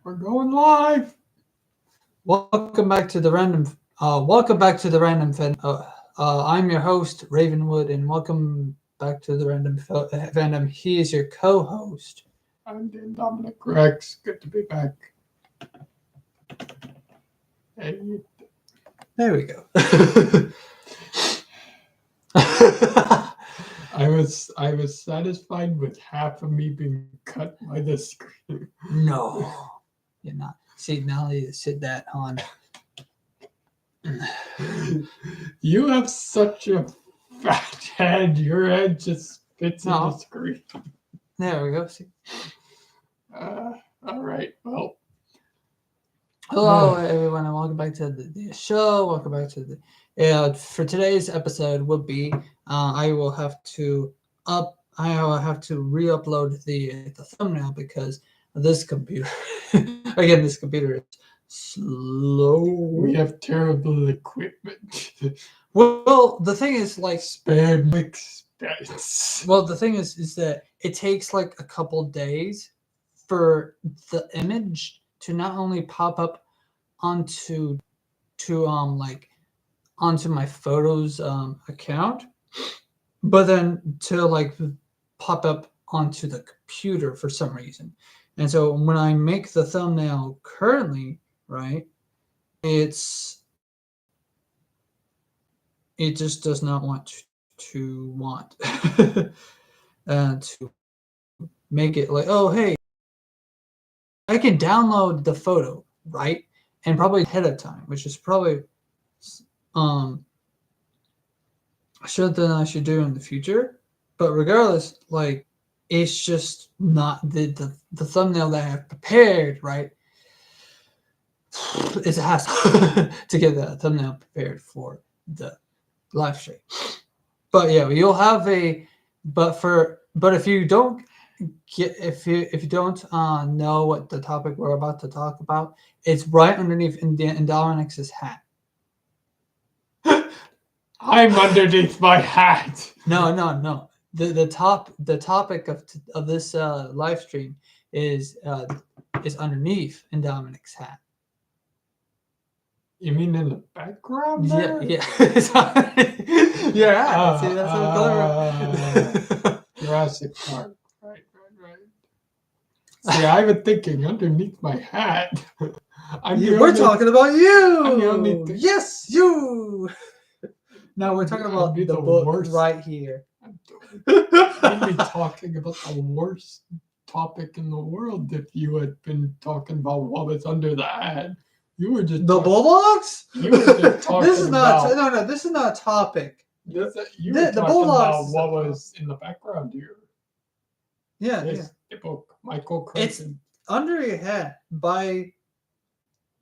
We're going live. Welcome back to the Random. Welcome back to the Random Fandom. I'm your host Ravenwood, and welcome back to the Random Fandom. He is your co-host. I'm Dan Dominic Rex. Good to be back. Hey, There we go. I was satisfied with half of me being cut by the screen. No, you're not. See, now you sit that on. You have such a fat head. Your head just fits in the screen. There we go. See. All right. Well. Hello, everyone, and welcome back to the show. Welcome back to the. For today's episode will be I will have to re-upload the thumbnail because this computer again this computer is slow. We have terrible equipment. Well, the thing is, like, spared expense. Well, the thing is that it takes like a couple days for the image to not only pop up onto my photos account, but then to like pop up onto the computer for some reason. And so when I make the thumbnail currently, right, it just does not want to make it like, oh hey, I can download the photo, right, and probably ahead of time, which is probably something I should do in the future. But regardless, like, it's just not the thumbnail that I have prepared, right? It's a hassle to get that thumbnail prepared for the live stream. But yeah, you'll have but if you don't know what the topic we're about to talk about, it's right underneath in Dominic's hat. I'm underneath my hat. No. The topic of this live stream is underneath in Dominic's hat. You mean in the background there? Yeah. Yeah. See, that's what color. Jurassic Park. Right. See, I was thinking underneath my hat. We're talking about you. I'm the only yes, you. No, we're talking about the book worst. Right here. I'd be talking about the worst topic in the world if you had been talking about what was under the hat. You were just the Bulldogs. You were just talking This is not about, no. This is not a topic. You were talking Bulldogs about what was in the background here. Yeah. The book, Michael Crichton. It's under your hat by.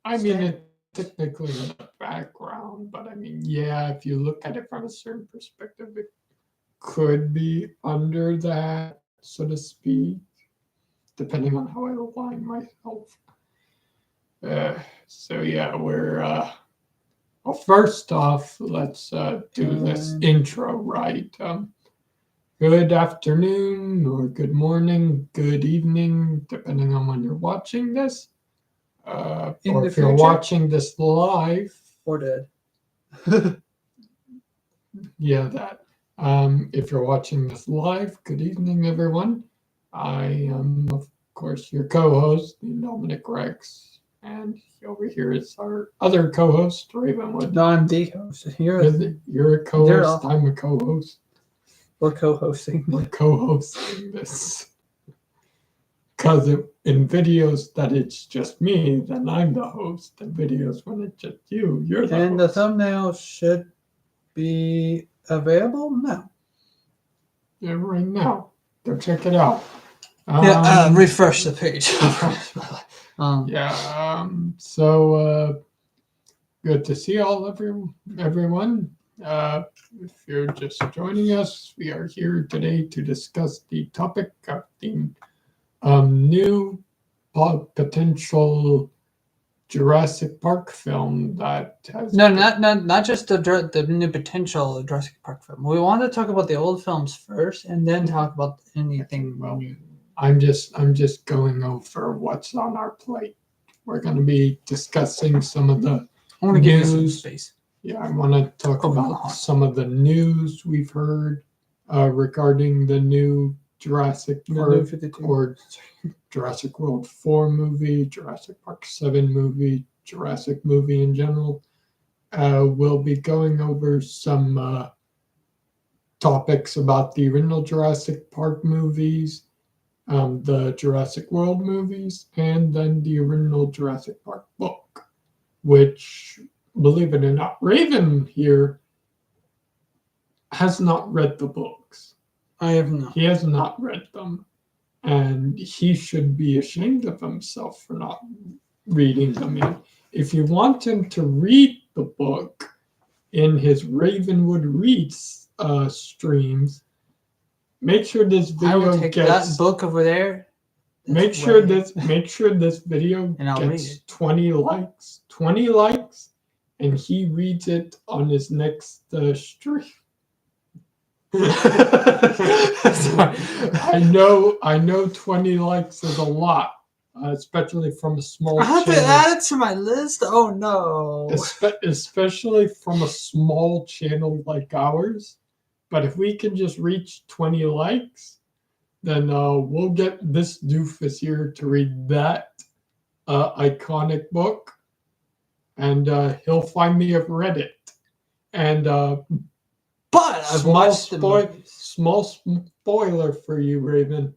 I mean, it's technically in the background, but I mean, yeah, if you look at it from a certain perspective, it could be under that, so to speak, depending on how I align myself. So yeah, we're well, first off, let's do this intro right. Good afternoon or good morning, good evening, depending on when you're watching this. Or if you're watching this live or dead. Yeah, that. If you're watching this live, good evening, everyone. I am, of course, your co-host, Dominic Rex. And over here is our other co-host, Ravenwood. No, I'm the host. You're a co-host. I'm a co-host. We're co-hosting. We're co-hosting this. Because in videos that it's just me, then I'm the host. In videos when it's just you, you're the host. And the thumbnail should be available now. Yeah, right now. Go check it out. Refresh the page. So good to see everyone. If you're just joining us, we are here today to discuss the topic of the new potential Jurassic Park film that has not just the new potential Jurassic Park film. We want to talk about the old films first, and then talk about anything new. I'm just going over what's on our plate. we're going to be discussing some of the I want to give you some news. space. Yeah, I want to talk Oh, about no. some of the news we've heard regarding the new Jurassic The Park new 52. or Jurassic World 4 movie, Jurassic Park 7 movie, Jurassic movie in general. We'll be going over some topics about the original Jurassic Park movies, the Jurassic World movies, and then the original Jurassic Park book, which, believe it or not, Raven here has not read the books. I have not. He has not read them, and he should be ashamed of himself for not reading them. And if you want him to read the book in his Ravenwood Reads streams, make sure this I video will take gets that book over there. make sure this video And I'll read gets it. 20 likes, and he reads it on his next stream. I know 20 likes is a lot, especially from a small I have to channel. add it to my list. Oh no! Especially from a small channel like ours. But if we can just reach 20 likes, then we'll get this doofus here to read that iconic book, and he'll find me I've read it. And But I've watched the movies. small spoiler for you, Raven.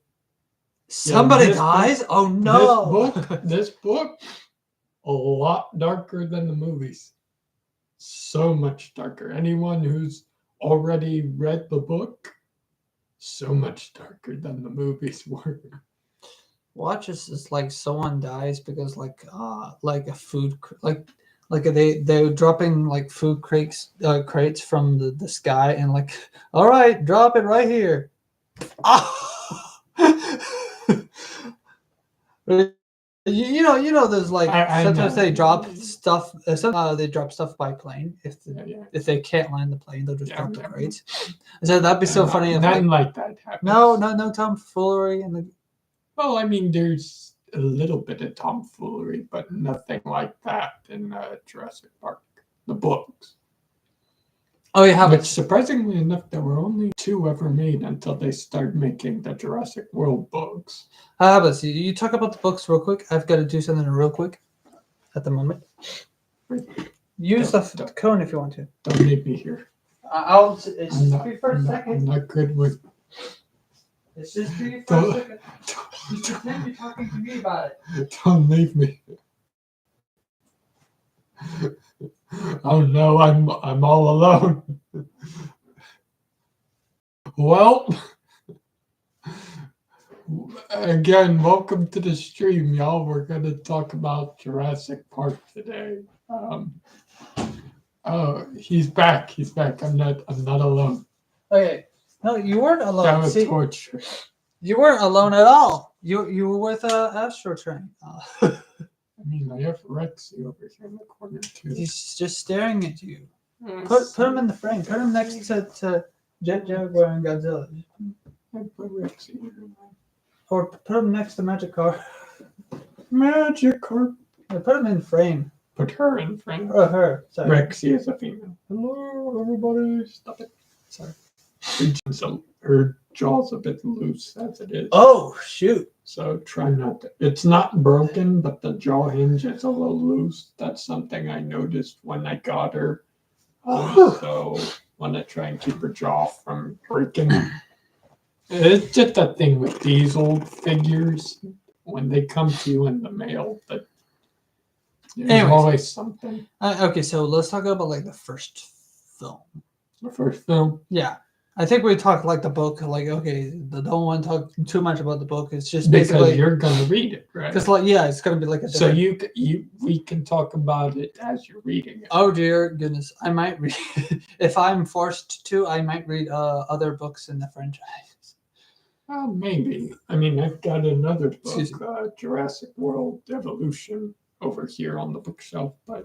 Somebody this dies? Oh no! This book, a lot darker than the movies. So much darker. Anyone who's already read the book, so much darker than the movies were. Watch this is like someone dies because like a food like they're dropping like food crates from the sky and like, all right, drop it right here. You know there's like sometimes they drop stuff. They drop stuff by plane. If they can't land the plane, they'll just drop the crates. So that'd be so funny. If Nothing like that happens. No tomfoolery in the. Well, I mean, there's a little bit of tomfoolery, but nothing like that in Jurassic Park, the books. Oh yeah, But surprisingly enough, there were only 2 ever made until they started making the Jurassic World books. but see, you talk about the books real quick. I've got to do something real quick at the moment. Use the cone if you want to. Don't leave me here. I'll. It's just be for a I'm second. not good with. It's just be for a second. You can't be talking to me about it. Don't leave me. Oh no, I'm all alone. Well, again, welcome to the stream, y'all. We're gonna talk about Jurassic Park today. Oh, he's back. He's back. I'm not alone. Okay. No, you weren't alone. That was See, torture. you weren't alone at all. You were with Astro Train. I mean, I have Rexy over here in the corner too. He's just staring at you. Put him in the frame. Put him next to Jet Jaguar and Godzilla. I put Rexy here. Or put him next to Magikarp. Magikarp. Put him in frame. Put her in frame. Oh, her. Sorry. Rexy is a female. Hello, everybody. Stop it. Sorry. Her jaw's a bit loose as it is. Oh, shoot. So try not to. It's not broken, but the jaw hinge is a little loose. That's something I noticed when I got her. So want to try and keep her jaw from breaking. It's just a thing with these old figures. When they come to you in the mail, but there's always something. Okay, so let's talk about like the first film. The first film? Yeah. I think we talked like the book, like, okay, don't want to talk too much about the book. It's just because basically you're going to read it, right? Because like, yeah, it's going to be like a different... So we can talk about it as you're reading it. Oh dear goodness. I might read, if I'm forced to, I might read other books in the franchise. Maybe. I mean, I've got another book, Jurassic World Evolution, over here on the bookshelf, but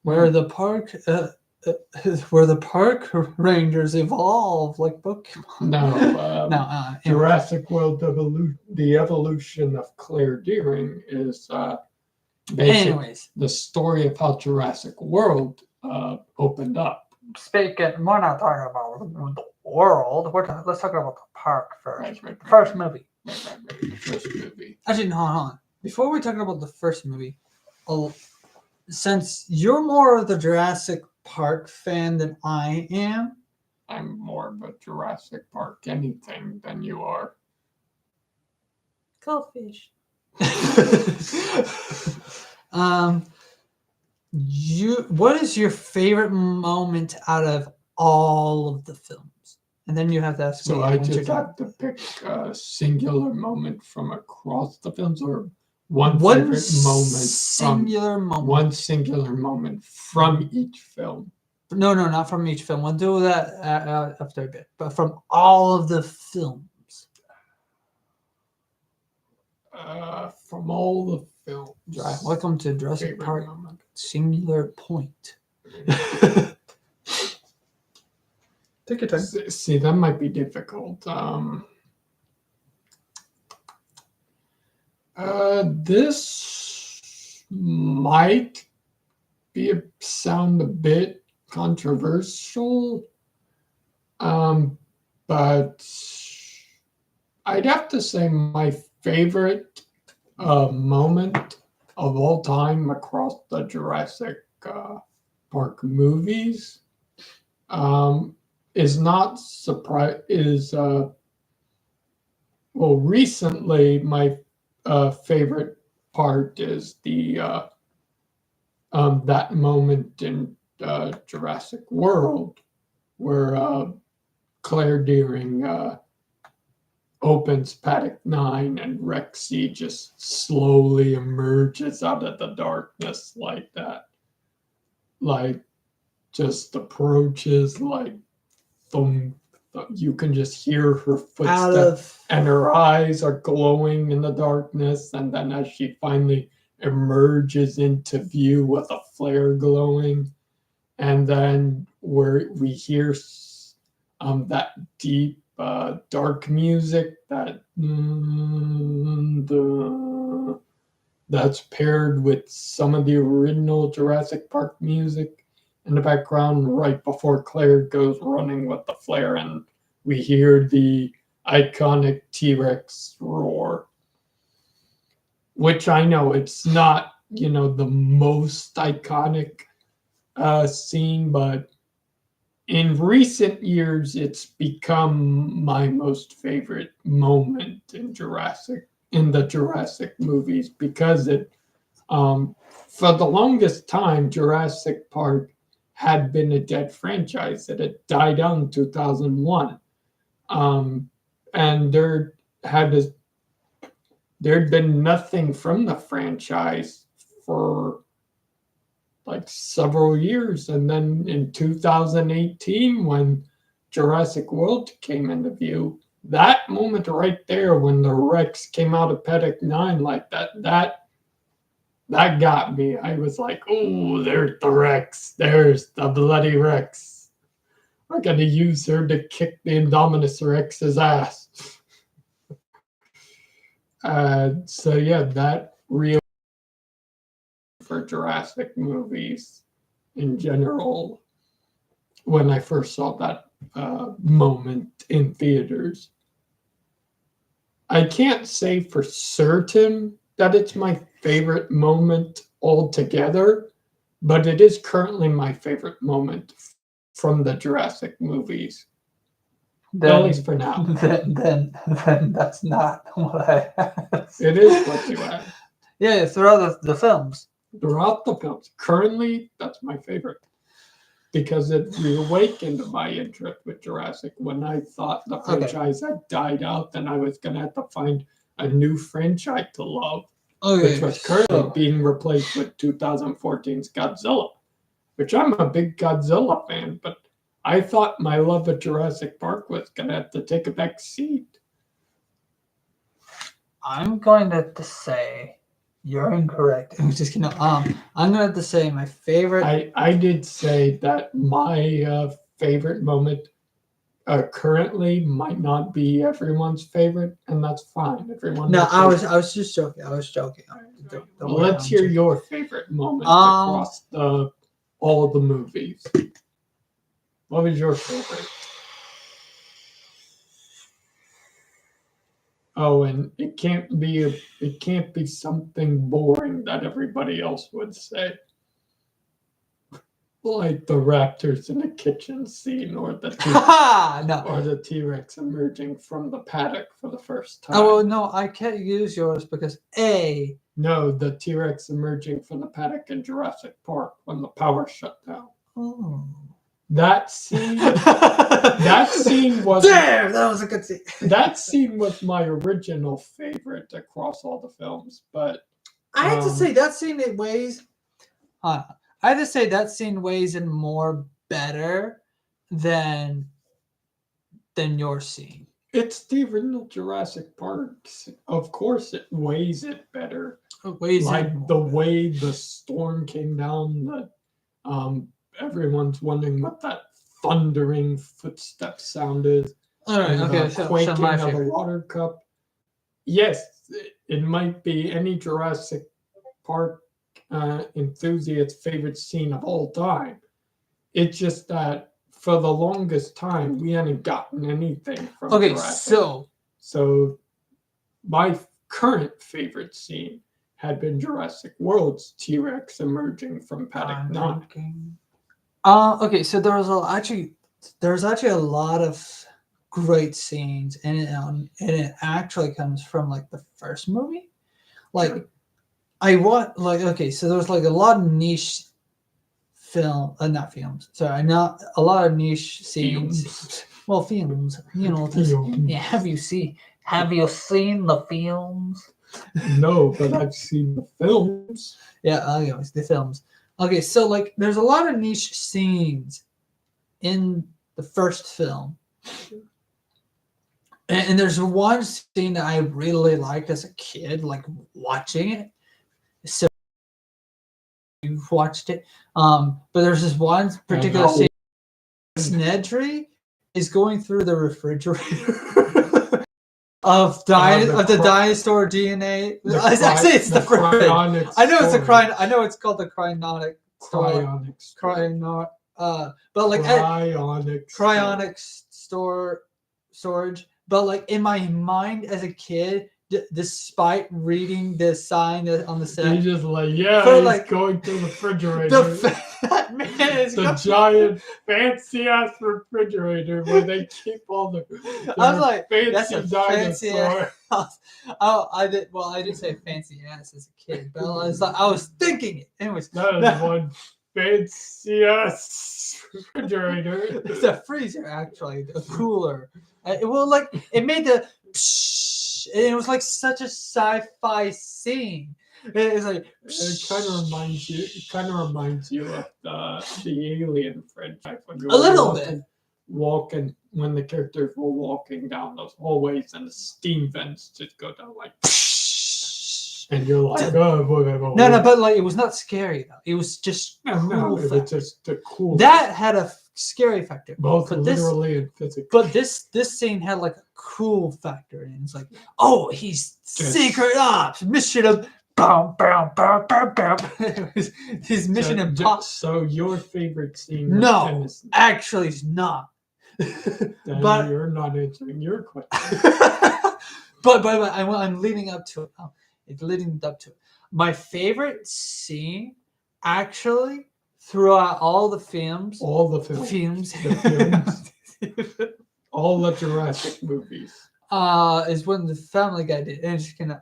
where the park rangers evolve like Pokemon. No, Jurassic World Evolution, the evolution of Claire Deering is basically Anyways, the story of how Jurassic World opened up. speaking, we're not talking about the world. Let's talk about the park first. Right. First movie. Right. The first movie. Actually, no, hold on. Before we talk about the first movie, since you're more of the Jurassic Park fan than I am, I'm more of a Jurassic Park anything than you are. goldfish. What is your favorite moment out of all of the films? And then you have to ask me. So I once you're just done. have to pick a singular moment from across the films, or one One favorite moment singular moment. one singular moment from each film. No, not from each film. We'll do that after a bit. But from all of the films. From all the films. Welcome to Jurassic Favorite Park. moment. Singular point. Take your time. See, that might be difficult. This might sound a bit controversial, but I'd have to say my favorite moment of all time across the Jurassic Park movies is not surprise is well, recently my favorite part is the that moment in Jurassic World where Claire Deering opens Paddock 9 and Rexy just slowly emerges out of the darkness like that. Like, just approaches, like, thump, you can just hear her footsteps and her eyes are glowing in the darkness. And then as she finally emerges into view with a flare glowing, and then where we hear that deep dark music that's paired with some of the original Jurassic Park music in the background right before Claire goes running with the flare, and we hear the iconic T-Rex roar, which I know it's not, the most iconic scene, but in recent years, it's become my most favorite moment in the Jurassic movies, because it, for the longest time, Jurassic Park had been a dead franchise. It had died out in 2001, and there'd been nothing from the franchise for like several years. And then in 2018, when Jurassic World came into view, that moment right there when the Rex came out of Paddock 9 like that got me. I was like, oh, there's the Rex. There's the bloody Rex. We're going to use her to kick the Indominus Rex's ass. So yeah, that really for Jurassic movies in general when I first saw that moment in theaters. I can't say for certain that it's my favorite moment altogether, but it is currently my favorite moment from the Jurassic movies. At least for now. Then that's not what I asked. It is what you asked. Yeah, throughout the films. Throughout the films. Currently, that's my favorite. Because it reawakened my interest with Jurassic when I thought the franchise had died out and I was going to have to find a new franchise to love, which was currently being replaced with 2014's Godzilla, which I'm a big Godzilla fan, but I thought my love of Jurassic Park was going to have to take a back seat. I'm going to have to say you're incorrect. I'm just kidding. I'm going to have to say my favorite. I did say that my favorite moment currently might not be everyone's favorite, and that's fine. Everyone. No, has I was just joking. I was joking. Don't Well, worry, let's I'm hear joking. your favorite moment across all the movies. What was your favorite? Oh, and it can't be something boring that everybody else would say, like the raptors in the kitchen scene, or No. or the T-Rex emerging from the paddock for the first time. Oh well, no, I can't use yours because No, the T-Rex emerging from the paddock in Jurassic Park when the power shut down. Oh. That scene. That scene was. Damn, that was a good scene. That scene was my original favorite across all the films, but I have to say that scene it weighs. I have to say that scene weighs in more better than your scene. it's the original Jurassic Park. Of course, it weighs it better. It weighs Like in the more. way the storm came down. That everyone's wondering what that thundering footstep sound is. All right, And okay. the So quaking my of the favorite. water cup. Yes, it might be any Jurassic Park enthusiast's favorite scene of all time. It's just that for the longest time we hadn't gotten anything from Okay, Jurassic. So my current favorite scene had been Jurassic World's T-Rex emerging from Paddock 9. Okay, so there's actually a lot of great scenes, and it actually comes from like the first movie. Like I want okay, so there's like a lot of niche not films. Sorry, not a lot of niche scenes. Films. Well, films, have you seen the films? No, but I've seen the films. Yeah, anyways, the films. Okay, so like there's a lot of niche scenes in the first film. And there's one scene that I really liked as a kid, like watching it. So you've watched it. But there's this one particular scene. Nedry is going through the refrigerator of the dinosaur DNA. It's the cryonic. I know it's a cryon. I know it's called the cryonic. Cryonic. But like cryonic storage. But like in my mind as a kid, despite reading the sign on the set, he's just like, he's going to the refrigerator. That man is the giant fancy ass refrigerator where they keep all the. I was like, fancy that's a dinosaur. fancy ass. I didn't say fancy ass as a kid, but I was thinking it. Anyways, that is one fancy ass refrigerator. It's a freezer, actually, a cooler. It made the. And it was like such a sci-fi scene. It's like it kind of reminds you of the Alien franchise when you a little bit walking when the characters were walking down those hallways and the steam vents just go down like, and you're like, oh, no, but like it was not scary though. It was just cool. It was just the cool. That had a scary factor, both literally and physically. But this scene had like a cool factor, and it's like, oh, he's secret ops mission of bam bam bam bam bam. His mission impossible. So your favorite scene? No, actually, it's not. But you're not answering your question. but I'm leading up to it. Oh, it's leading up to it. My favorite scene, actually, throughout all the films, all the Jurassic movies, is when the Family Guy did. And just gonna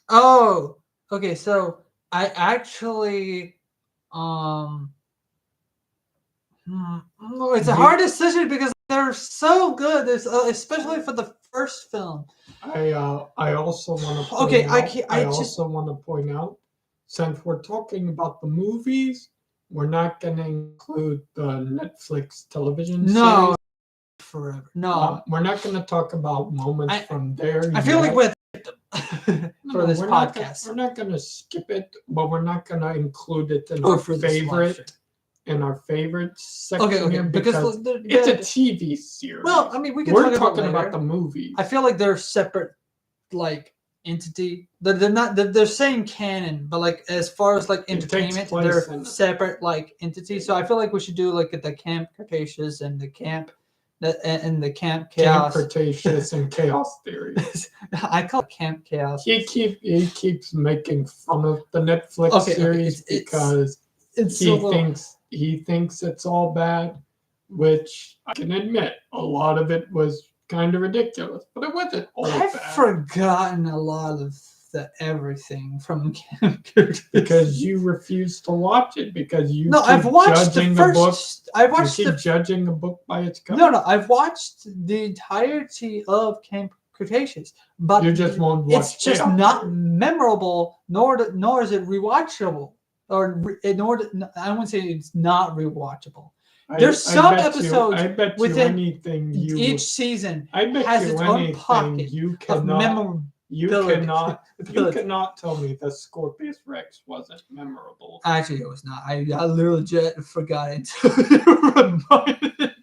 oh, okay. So I actually it's a hard decision because they're so good. There's especially for the first film. I also want to. I also want to point out, since we're talking about the movies, we're not going to include the Netflix television series. Forever. No, we're not going to talk about moments from there. I feel like with for this podcast, we're not going to skip it, but we're not going to include it in our favorite in our favorite section Okay, here because the, it's a TV series. well, I mean, we can We're talk talking about about the movies. I feel like they're separate, like entity. They're not. They're saying canon, but like as far as like entertainment, they're separate like entities. So I feel like we should do like the Camp Cretaceous and the Camp, and the Camp Chaos. Camp Cretaceous and Chaos Theory. I call it Camp Chaos. He keeps making fun of the Netflix series because he thinks it's all bad, which I can admit a lot of it was kind of ridiculous, but it wasn't all bad. I've forgotten a lot of the everything from Camp Cretaceous because you refuse to watch it because you I've watched the first. Judging a book by its cover. No, I've watched the entirety of Camp Cretaceous, but you just won't watch. It's just not memorable, nor is it rewatchable, I wouldn't say it's not rewatchable. There's some episodes within each season has its own pocket of memorability. You cannot tell me that Scorpius Rex wasn't memorable. Actually, it was not. I literally just forgot it until you reminded me.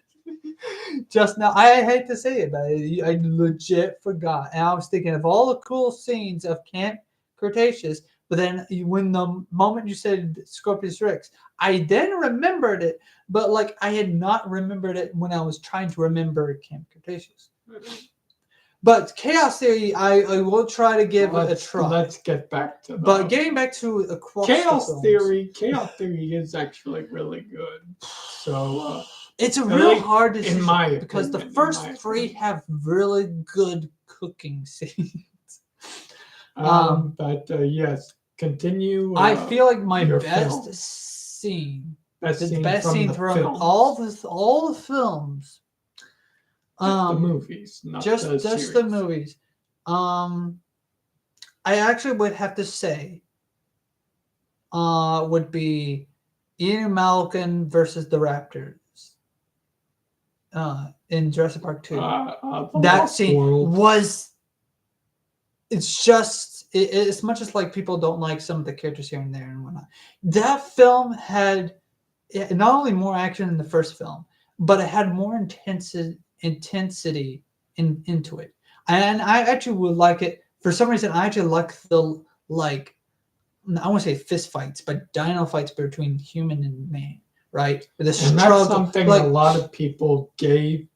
Just now, I hate to say it, but I legit forgot. And I was thinking of all the cool scenes of Camp Cretaceous, but then when the moment you said Scorpius Rex, I then remembered it, but like I had not remembered it when I was trying to remember Camp Cretaceous. But Chaos Theory, I will try to give a try. Let's get back to that. But getting back to Chaos Theory is actually really good. So it's real hard decision because the first three have really good cooking scenes. But yes, continue. I feel like my best scene, the best scene from all the films. The movies, not just the series. The movies. I actually would have to say, would be Ian Malcolm versus the Raptors. In Jurassic Park 2. That scene was. It's just as much as like people don't like some of the characters here and there and whatnot. That film had not only more action than the first film, but it had more intensity into it, and I actually would like it for some reason. I actually like the I want to say fist fights, but dino fights between human and man, right? With the and that's something a lot of people gave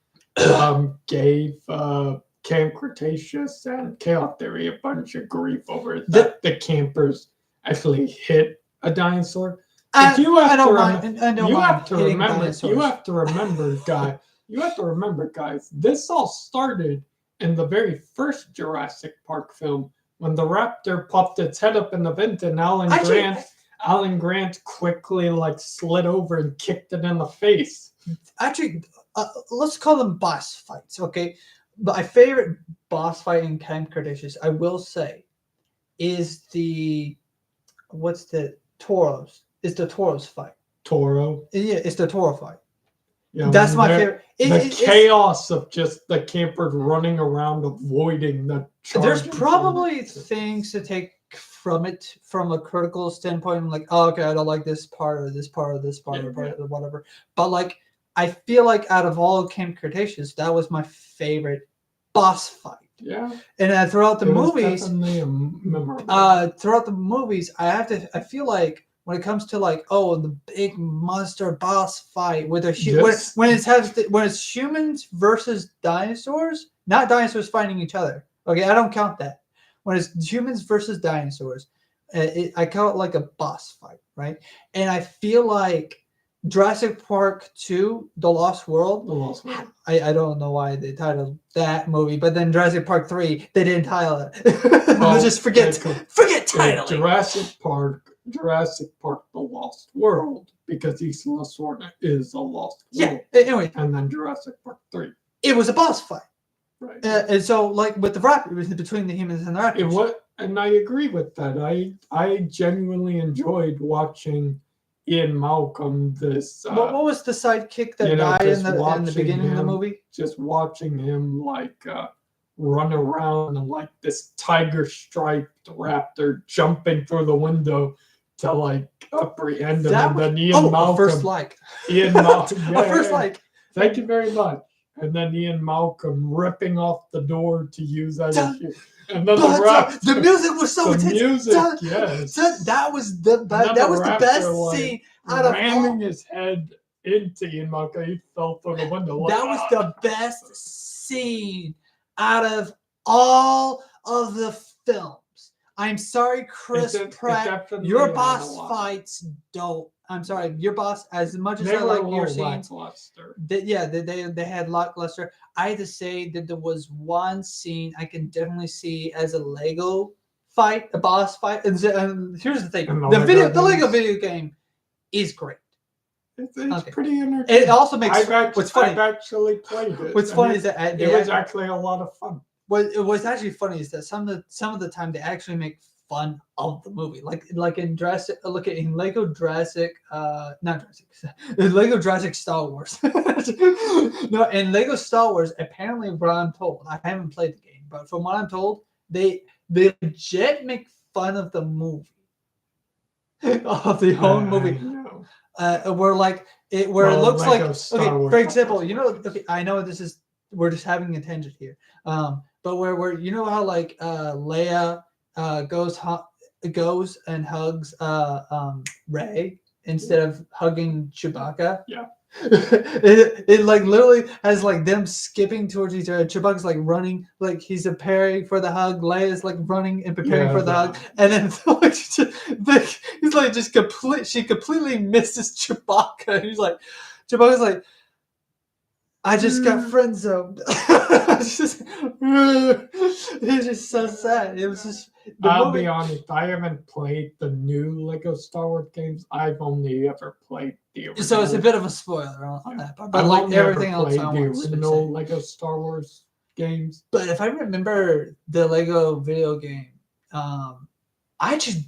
Camp Cretaceous and Chaos Theory a bunch of grief over that the campers actually hit a dinosaur. You have to remember, guys, this all started in the very first Jurassic Park film when the raptor popped its head up in the vent and Alan Grant quickly slid over and kicked it in the face. Actually, let's call them boss fights, okay? But my favorite boss fight in Camp Cretaceous, I will say, is the Toros. It's the Toros fight. Toro? Yeah, it's the Toro fight. Yeah, that's my favorite. Chaos of just the campers running around avoiding the charges. There's probably things to take from it from a critical standpoint. I'm like, oh, okay, I don't like this part or this part or this part or whatever. But I feel like out of all Camp Cretaceous, that was my favorite boss fight. Yeah. And throughout the movies, I feel like when it comes to the big monster boss fight with when it's humans versus dinosaurs, not dinosaurs fighting each other. Okay, I don't count that. When it's humans versus dinosaurs, I count it like a boss fight, right? And I feel like Jurassic Park 2, The Lost World. I don't know why they titled that movie, but then Jurassic Park 3, they didn't title it. Just forget titling. Jurassic Park, The Lost World, because East Lost World is a lost world. Yeah, anyway. And then Jurassic Park 3. It was a boss fight. Right. And so, with the raptor, it was between the humans and the raptors. And I agree with that. I genuinely enjoyed watching Ian Malcolm. What was the sidekick that died in the beginning of the movie? Just watching him run around and this tiger striped raptor jumping through the window to like apprehend him, That and was then Ian a Malcolm. first like. Ian Malcolm. A first like. Thank you very much. And then Ian Malcolm ripping off the door to use as a cue. And then the raptor. The music was so The intense. music, yes. That was the best scene out of all. Ramming his head into Ian Malcolm. He fell through the window. That was the best scene out of all of the films. I'm sorry, Chris Pratt. Your boss fights don't. I'm sorry, your boss. As much as I like your scenes, they had lackluster. I had to say that there was one scene I can definitely see as a Lego fight, a boss fight. And here's the thing: the Lego video game is great. It's pretty entertaining. It also makes I've actually played it. What's funny is that it was actually a lot of fun. What's actually funny is that some of the time they actually make fun of the movie, like in Jurassic. Look at in Lego Jurassic, not Jurassic, in Lego Jurassic Star Wars. No, in Lego Star Wars, apparently, what I'm told, I haven't played the game, but from what I'm told, they legit make fun of the movie, of the whole movie. Where it looks like, okay, for example, I know we're just having a tangent here, but where you know how like Leia goes and hugs Rey instead of hugging Chewbacca. Yeah. it like literally has like them skipping towards each other. Chewbacca's like running, like he's preparing for the hug. Leia's like running and preparing for the hug, and then like, he's like she completely misses Chewbacca. Chewbacca's like, I just got friend zoned. It's just so sad. It was just. I'll be honest. I haven't played the new Lego Star Wars games. I've only ever played the original. So it's a bit of a spoiler on that part. But like everything else, I want to know Lego Star Wars games. But if I remember the Lego video game, I actually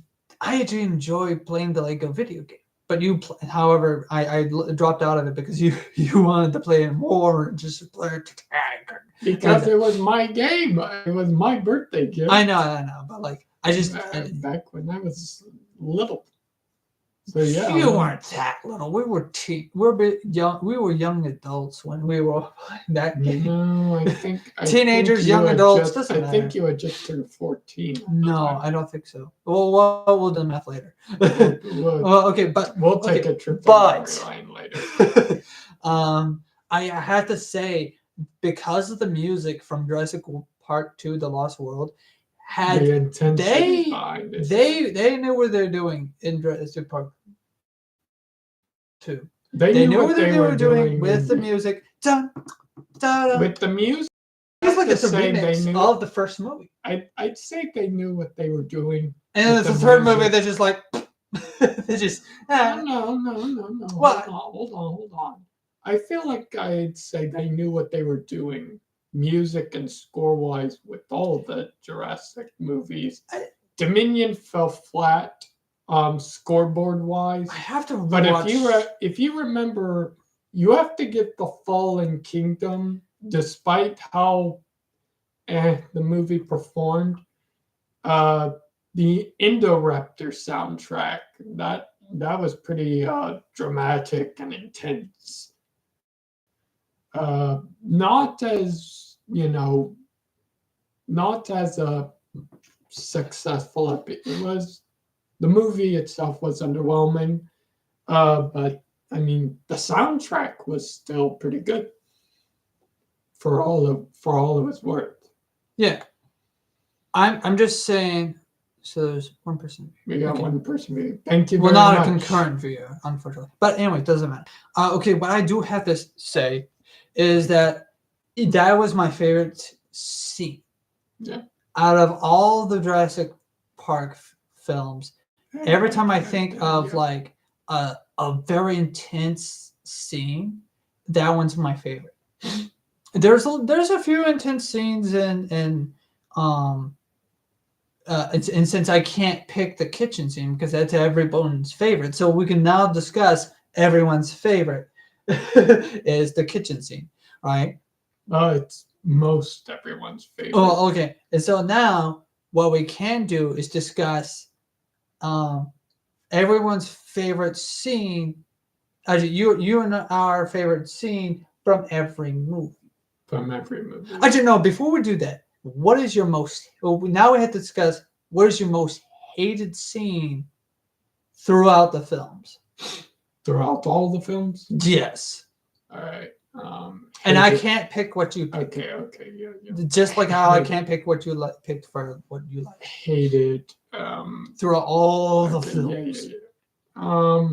enjoy playing the Lego video game. But however, I dropped out of it because you wanted to play it more, just to play it tag. Because it was my game. It was my birthday gift. I know, but like I just back when I was little. So yeah, you weren't that little. We were young. We were young adults when we were playing that game. No, I think teenagers, young adults. Doesn't matter. I think you had just turned 14. No, I don't think so. Well, we'll do math later. Well, okay, but we'll take a trip. But line later. I have to say, because of the music from Jurassic Park 2: The Lost World, they knew what they're doing in Jurassic Park 2. They knew what they were doing with the music. With the music, it's like it's a remix of the first movie. I'd say they knew what they were doing. And then the third movie, they're just like, they just no. What? Hold on. I feel like I'd say they knew what they were doing, music and score-wise, with all the Jurassic movies. Dominion fell flat, scoreboard-wise. I have to But if you remember, you have to give the Fallen Kingdom, despite how the movie performed, the Indoraptor soundtrack, that was pretty dramatic and intense. Not as a successful. It was, the movie itself was underwhelming, but I mean the soundtrack was still pretty good for all of its worth. Yeah, I'm just saying. So there's one person. We got one person view. Thank you. Well, not a concurrent view, unfortunately. But anyway, it doesn't matter. Okay, what I do have to say is that was my favorite scene. Yeah. Out of all the Jurassic Park films, every time I think of like a very intense scene, that one's my favorite. There's a few intense scenes and since I can't pick the kitchen scene because that's everyone's favorite, so we can now discuss everyone's favorite is the kitchen scene, right? It's most everyone's favorite. Oh, okay. And so now what we can do is discuss everyone's favorite scene. Actually, you and our favorite scene from every movie. From every movie. Actually, no. Before we do that, what is your most? Well, now we have to discuss what is your most hated scene throughout the films. Throughout all the films? Yes. All right. And I can't pick what you pick. Okay, yeah. Just like how I can't pick what you picked for what you like. Hated. Throughout all the films. Yeah.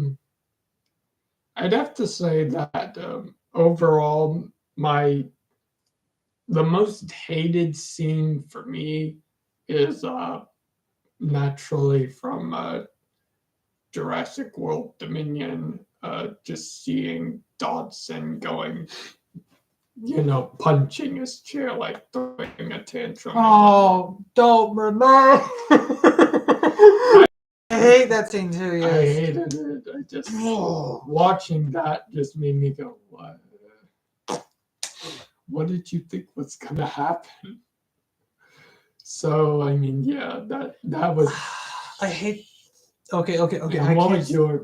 I'd have to say that overall, the most hated scene for me is naturally from Jurassic World Dominion. Just seeing Dodson going, punching his chair, like throwing a tantrum. Oh, don't remember. I hate that scene too. Yes. I hated it. I just watching that just made me go, what? What did you think was gonna happen? So I mean, yeah, that was. I hate. Okay. What was your?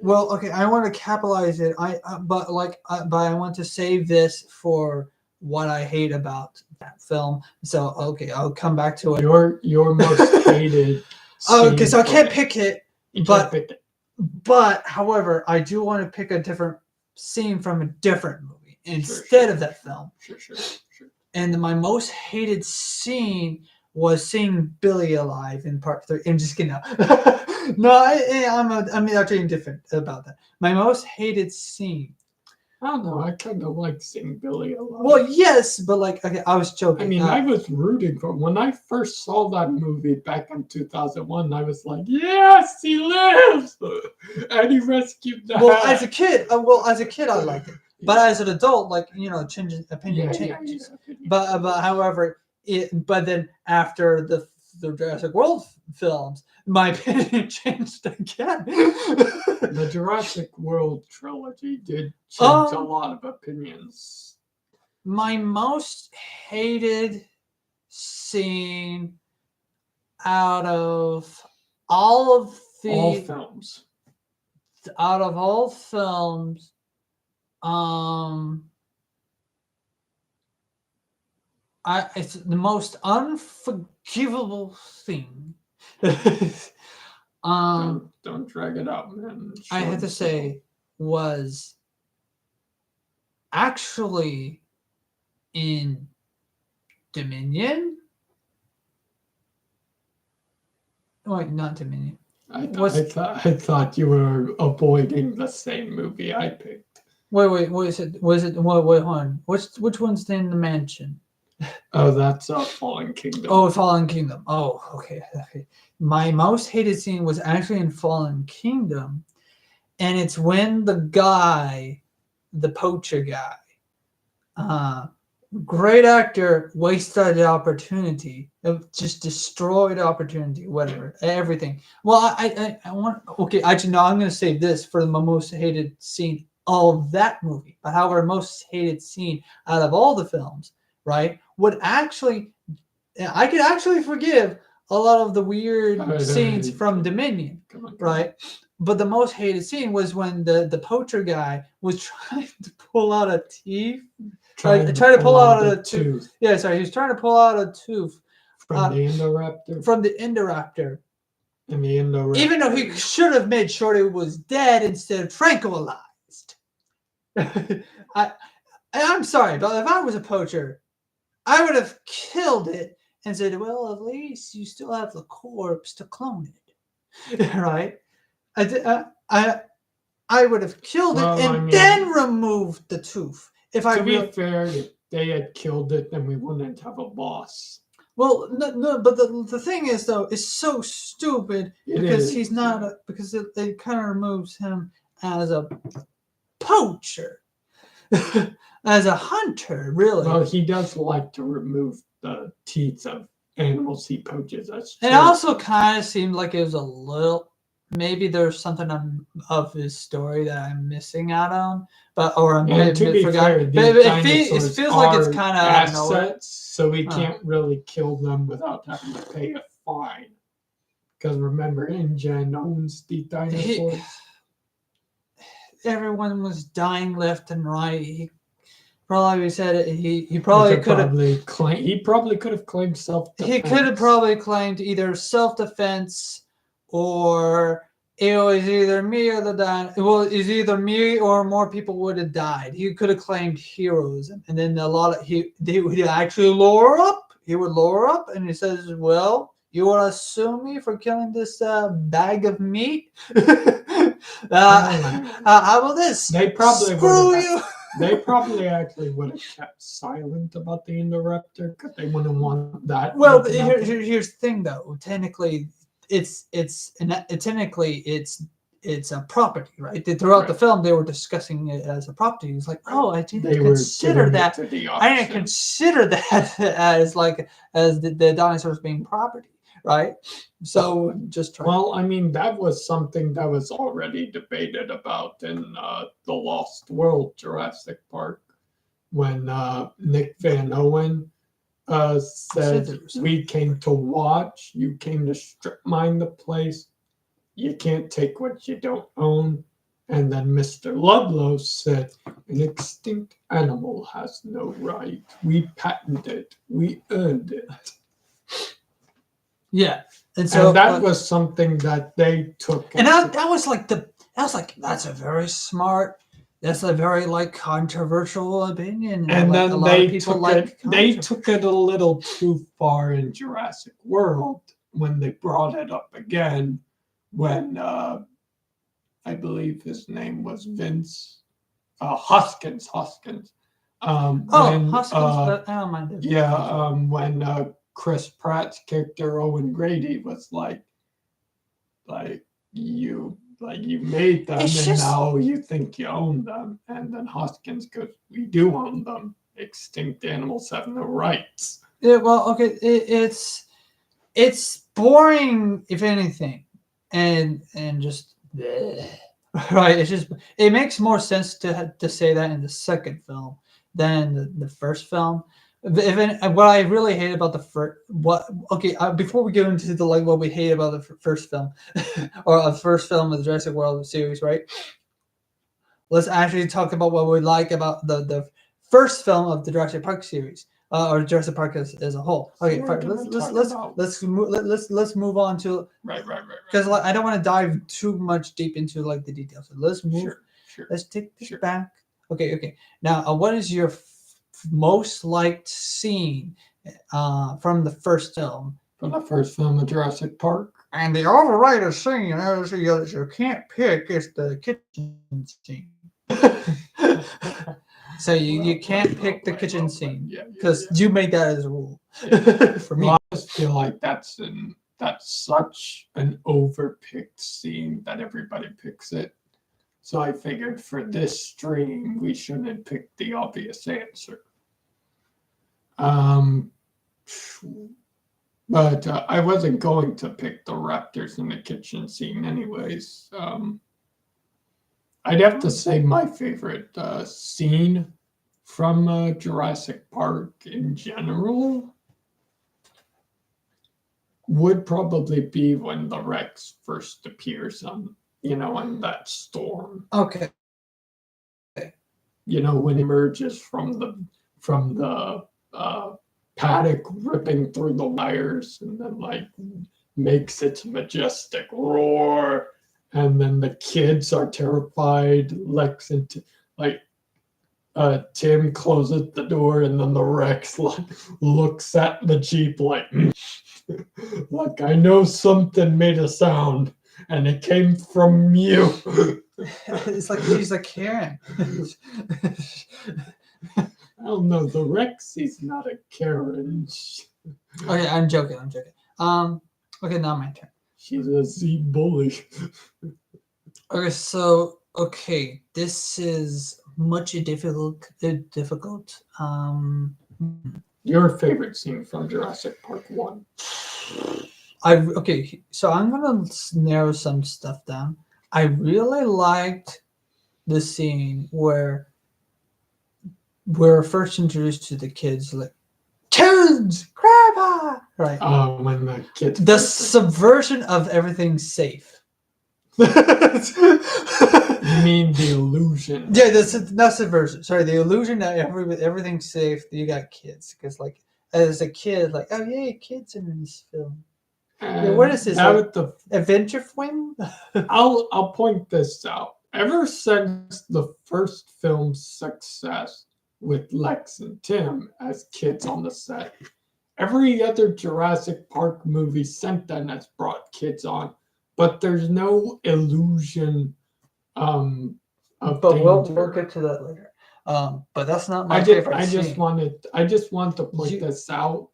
Well, okay. I want to capitalize it. But I want to save this for what I hate about that film. So okay, I'll come back to it. Your most hated. Okay, so I can't pick it. Can't pick it. But however, I do want to pick a different scene from a different movie instead of that film. Sure. And my most hated scene was seeing Billy alive in part 3. I'm just kidding. No, I'm actually indifferent about that. My most hated scene. I don't know. I kind of like seeing Billy alive. Well, yes, but okay, I was joking. I mean, I was rooting for when I first saw that movie back in 2001. I was like, "Yes, he lives!" And he rescued the. Well, as a kid, I liked it, but as an adult, opinion changes. Yeah. But however, but then after the Jurassic World films, my opinion changed again. The Jurassic World trilogy did change a lot of opinions. My most hated scene out of all films. Out of all films, it's the most unforgivable thing. Don't drag it out, man. I had to say was actually in Dominion. Wait, not Dominion. I thought you were avoiding the same movie I picked. Wait, what is it? Wait, hold on. Which one's in the mansion? Oh, that's Fallen Kingdom. Oh, Fallen Kingdom. Oh, okay. My most hated scene was actually in Fallen Kingdom, and it's when the poacher guy, great actor, wasted the opportunity, just destroyed the opportunity, whatever, everything. Well, I want. Okay, actually, no, I'm going to save this for my most hated scene of that movie. But however, most hated scene out of all the films, right? I could actually forgive a lot of the weird scenes from Dominion, right? But the most hated scene was when the poacher guy was trying to pull out a teeth. Trying to pull out a tooth. Yeah, sorry, he was trying to pull out a tooth from the Indoraptor. And the Indoraptor. Even though he should have made sure it was dead instead of tranquilized. I'm sorry, but if I was a poacher, I would have killed it and said, well, at least you still have the corpse to clone it. Right? I would have killed it and then removed the tooth. To be fair, if they had killed it, then we wouldn't have a boss. Well, no, but the thing is, though, it's so stupid because he's not because it kind of removes him as a poacher, as a hunter, really. Well, he does like to remove the teeth of animals he poaches. That's true. It also kind of seemed like it was a little. Maybe there's something of his story that I'm missing out on, or I'm forgotten. It feels like it's kind of assets, so we can't really kill them without having to pay a fine. Because remember, InGen owns the dinosaurs. Everyone was dying left and right. He probably said he He probably could could have. He probably could have claimed self-defense. He could have probably claimed either self-defense or it was either me or the well, it's either me or more people would have died. He could have claimed heroism, and then a lot of he would actually lower up. He would lower up, and he says, "Well, you want to sue me for killing this bag of meat? How about this? They probably Screw would have. you." They probably actually would have kept silent about the Indoraptor because they wouldn't want that. Well, leaking out there. here's the thing, though. Technically, it's a property, right? Throughout the Right. film, they were discussing it as a property. It's like, oh, I didn't They were consider giving it that. to the I didn't auction. consider that as the dinosaurs being property, right? So just try. Well, I mean, that was something that was already debated about in the Lost World Jurassic Park when Nick Van Owen said, there was "We came to watch. You came to strip mine the place. You can't take what you don't own." And then Mr. Ludlow said, "An extinct animal has no right. We patented it. We earned it." Yeah, and so that was something that they took. And that was like that's a very smart. That's a very controversial opinion. And like, then a lot they of people took like it. They took it a little too far in Jurassic World when they brought it up again. When I believe his name was Vince Hoskins. Hoskins. Hoskins, but I don't mind it. Yeah. When Chris Pratt's character Owen Grady was like you made them, It's and just- now you think you own them. And then Hoskins goes, "We do own them. Extinct animals have no rights." Yeah, well, okay, it's boring if anything, and just bleh. Right. It makes more sense to say that in the second film than the first film. What I really hate about the first, before we get into the what we hate about the first film, or the first film of the Jurassic World series, right? Let's actually talk about what we like about the first film of the Jurassic Park series, or Jurassic Park as a whole. Okay, So fine. Let's move on to Right. because I don't want to dive too much deep into the details. So let's move. Sure. Let's take this back. Okay. Now, what is your most liked scene from the first film? From the first film of Jurassic Park. And the overrated scene you can't pick is the kitchen scene. So you can't pick the kitchen scene because you made that as a rule. For me, Well, I just feel like that's such an overpicked scene that everybody picks it. So I figured for this stream we shouldn't pick the obvious answer. But I wasn't going to pick the raptors in the kitchen scene anyways. I'd have to say my favorite scene from Jurassic Park in general would probably be when the Rex first appears in that storm. okay. When it emerges from the paddock, ripping through the wires, and then makes its majestic roar, and then the kids are terrified. Lex and Tim closes the door, and then the Rex looks at the Jeep like I know something made a sound, and it came from you. It's like she's a Karen. I don't know. The Rex, he's not a Karen. Okay, I'm joking. Okay, now my turn. She's a Z bully. Okay, so this is much difficult. Your favorite scene from Jurassic Park 1? So I'm gonna narrow some stuff down. I really liked the scene where we're first introduced to the kids, like, kids, grandpa, Right. When the kids. The subversion of everything safe. You mean the illusion? Yeah, that's not subversion. Sorry, the illusion that everything's safe. You got kids because, like, as a kid, like, oh yeah, kids in this film. Yeah, what is this? Like, adventure film? I'll point this out. Ever since the first film's success with Lex and Tim as kids on the set, every other Jurassic Park movie since then has brought kids on, but there's no illusion of But we'll danger. get to that later. But that's not my favorite I scene. just want to point this out,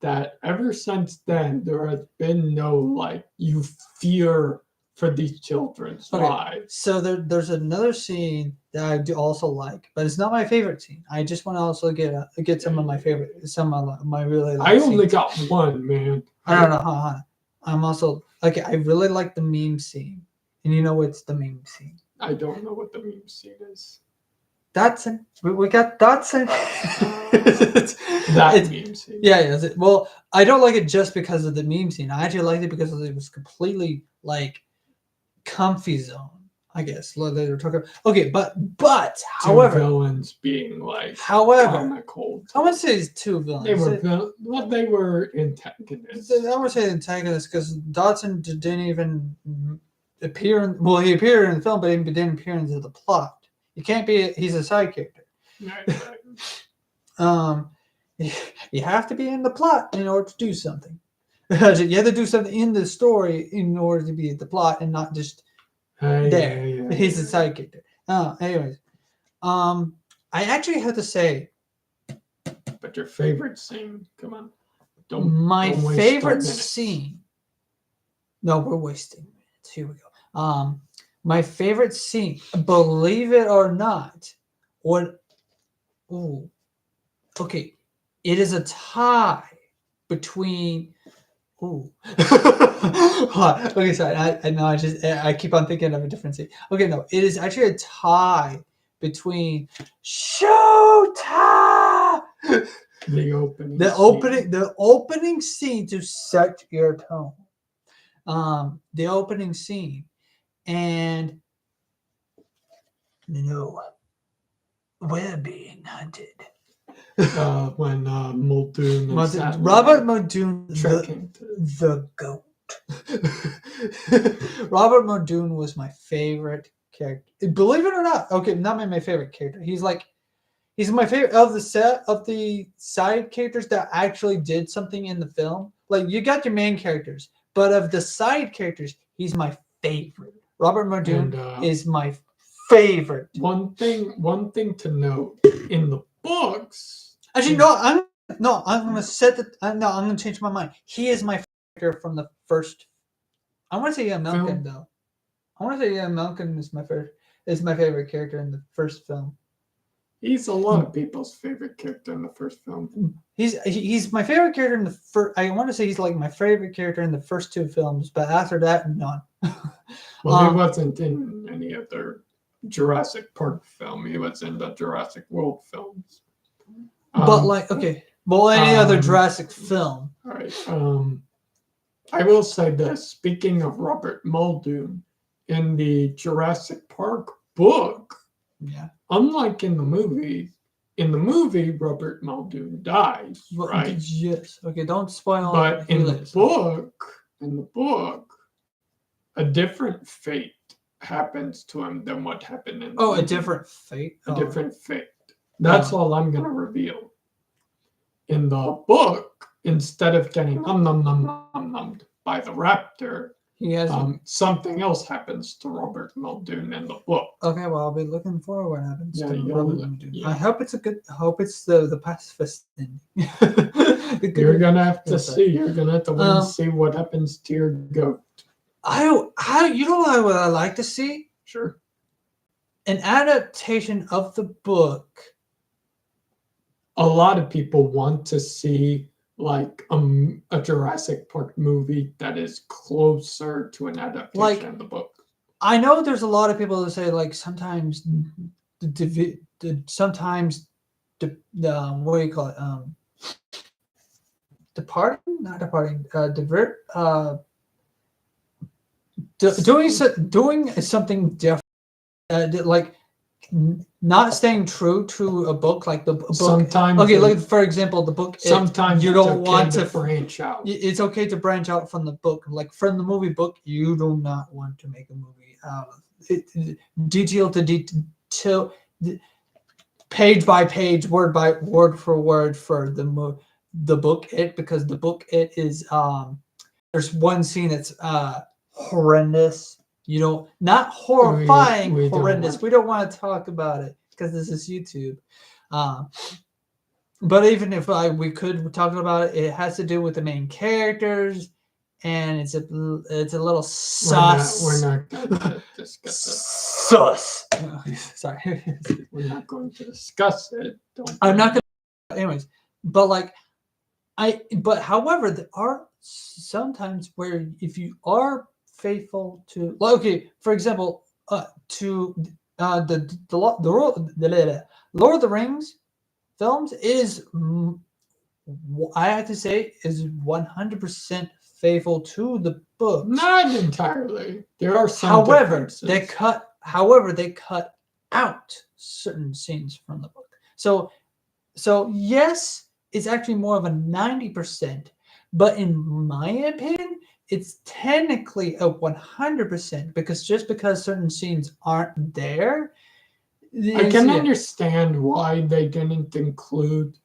that ever since then there has been no, like, you fear for these children's lives. So there's another scene that I do also like, but it's not my favorite scene. I just want to also get some of my favorite, some of my really. I only got one, man. I don't know. I'm also like, I really like the meme scene, and you know what's the meme scene? I don't know what the meme scene is. Dotson. We got Dotson. That meme scene. Yeah. Well, I don't like it just because of the meme scene. I actually liked it because it was completely like comfy zone, I guess. They were talking. Okay, but however, villains being like. However, I wouldn't say it's two villains. They were antagonists. I would say antagonists because Dotson didn't even appear. He appeared in the film, but he didn't appear into the plot. You can't be. He's a side character. Right. You have to be in the plot in order to do something. You have to do something in the story in order to be in the plot and not just there. Yeah. He's a side character. Anyways, I actually have to say. But your favorite scene? Come on. My favorite scene. No, we're wasting minutes. Here we go. My favorite scene, believe it or not, okay, it is a tie between. Okay, sorry. I know. I keep on thinking of a different scene. Okay, no, it is actually a tie between Showtime. The opening scene to set your tone. The opening scene. And we're being hunted. When Muldoon Robert Muldoon, the goat. Robert Muldoon was my favorite character. Believe it or not, okay, not my favorite character. He's my favorite of the side characters that actually did something in the film. Like, you got your main characters, but of the side characters, he's my favorite. Robert Muldoon is my favorite. One thing to note in the books. Actually, I'm gonna I'm gonna change my mind. He is my favorite from the first. I want to say Ian Malcolm though. I want to say Ian Malcolm is my favorite character in the first film. He's a lot of people's favorite character in the first film. He's my favorite character in the first. I want to say he's like my favorite character in the first two films, but after that, none. Well, he wasn't in any other Jurassic Park film. He was in the Jurassic World films. But any other Jurassic film. All right. I will say this. Speaking of Robert Muldoon, in the Jurassic Park book, unlike in the movie, Robert Muldoon dies, right? Yes. Okay, don't spoil. But in the book, a different fate happens to him than what happened in the movie. A different fate? A different fate. That's all I'm going to reveal. In the book, instead of getting nummed by the raptor, he has something else happens to Robert Muldoon in the book. Okay, well, I'll be looking forward what happens to Robert Muldoon. Yeah. I hope it's the pacifist ending. You're gonna have to see. You're gonna have to wait and see what happens to your goat. You know what I like to see? Sure. An adaptation of the book. A lot of people want to see like a Jurassic Park movie that is closer to an adaptation of the book. I know there's a lot of people that say like sometimes what do you call it? doing something different, like not staying true to a book, like the book. Sometimes Okay, like for example, the book. Sometimes you don't want to branch out. It's okay to branch out from the book. Like from the movie book, you do not want to make a movie out of it, detail to detail, page by page, word by word for word for the book it, because the book it is there's one scene that's horrendous. You know, not horrifying, we horrendous. We don't want to talk about it because this is YouTube. But even if we could talk about it, it has to do with the main characters, and it's a little sus. We're not going to discuss it. Sus. Sorry. We're not going to discuss it. I'm not going to. Anyways, but like, but however, there are sometimes where if you are faithful to, okay, for example, to the Lord of the Rings films is, I have to say, is 100% faithful to the books. Not entirely. There are some However, differences. they cut out certain scenes from the book. So yes, it's actually more of a 90%, but in my opinion, it's technically a 100%, because just because certain scenes aren't there, I can understand why they didn't include,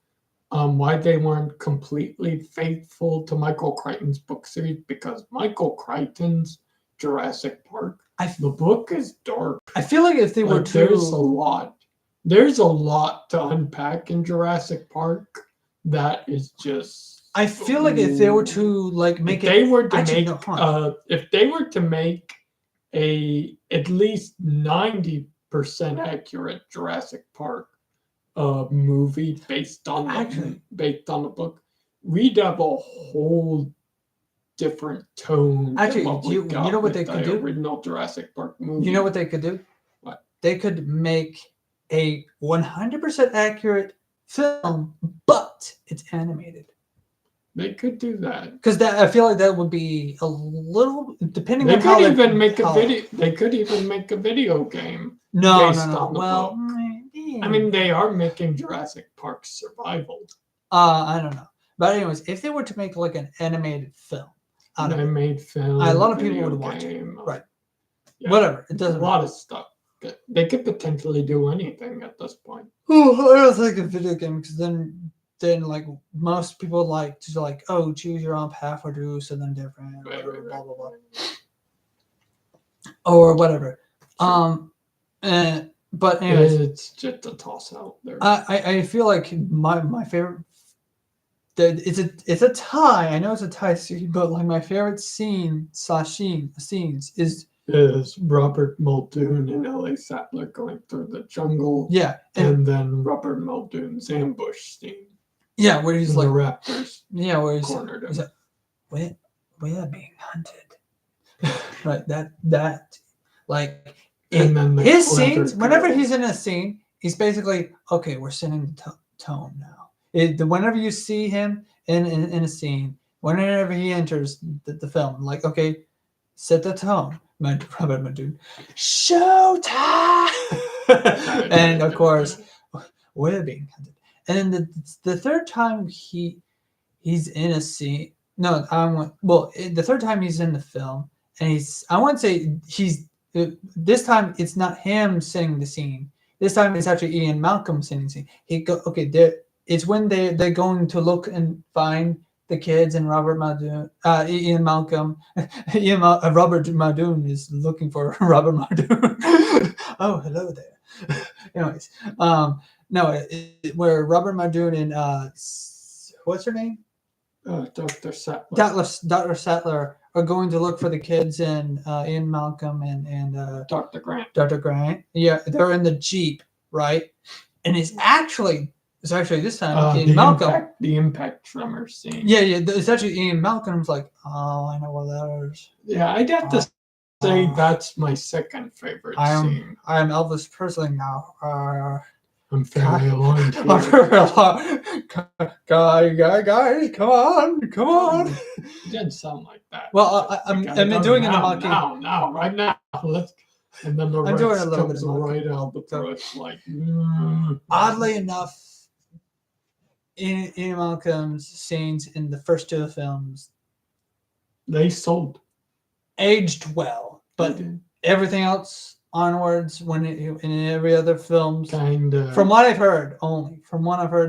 why they weren't completely faithful to Michael Crichton's book series, because Michael Crichton's Jurassic Park, the book is dark. I feel like if they were to, there's a lot to unpack in Jurassic Park that is just. I feel like if they were to like make if they were to make a at least 90% accurate Jurassic Park movie based on the book, we'd have a whole different tone. Actually, you know what they could do? Original Jurassic Park movie. You know what they could do? What? They could make a 100% accurate film, but it's animated. They could do that, because I feel like that would be a little, depending on how they could even make a video. They could even make a video game. No. On the book. I mean, they are making Jurassic Park Survival. I don't know, but anyways, if they were to make like an animated film, film, a lot of people would watch it. Right. Yeah. Whatever. It doesn't. A lot of stuff. They could potentially do anything at this point. Oh, I don't think a video game, because then like most people like to like, oh, choose your own path or do something different, blah blah blah, or whatever. But anyways, it's just a toss out there. I feel like my favorite. It's a tie. I know it's a tie scene, but like my favorite scenes is Robert Muldoon and Ellie Sattler going through the jungle. Yeah, and then Robert Muldoon's ambush scene. Yeah, where he's like the raptors. Yeah, where he's cornered him. Like, we're being hunted. Right. That like, and then his scenes. Whenever he's in a scene, he's basically, okay, we're setting the tone now. Whenever you see him in a scene, whenever he enters the film, like, okay, set the tone. Robert Muldoon, showtime. And of course, we're being hunted. And then the third time he's in a scene. No, the third time he's in the film, and this time it's not him setting the scene. This time it's actually Ian Malcolm setting the scene. It's when they're going to look and find the kids, and Robert Muldoon, Ian Malcolm, Robert Muldoon is looking for Robert Muldoon. Oh, hello there. Anyways, no, where Robert Muldoon and what's her name? Dr. Sattler. Dr. Sattler are going to look for the kids, and Ian Malcolm and Dr. Grant. Dr. Grant. Yeah, they're in the Jeep, right? And it's actually this time Ian Malcolm. The impact tremor scene. Yeah. It's actually Ian Malcolm's like, oh, I know what that is. Yeah, I'd have to say that's my second favorite scene. I am Elvis Presley now. I'm fairly aligned here. Guys, come on. It didn't sound like that. Well, I'm doing it in a monkey. Now, right now. Let's. And then the I'm doing rest a little bit comes of monkey. right out the bush, like. Oddly enough, Ian Malcolm's scenes in the first two films They sold. aged well, but everything else onwards, in every other films, Kind of. from what I've heard,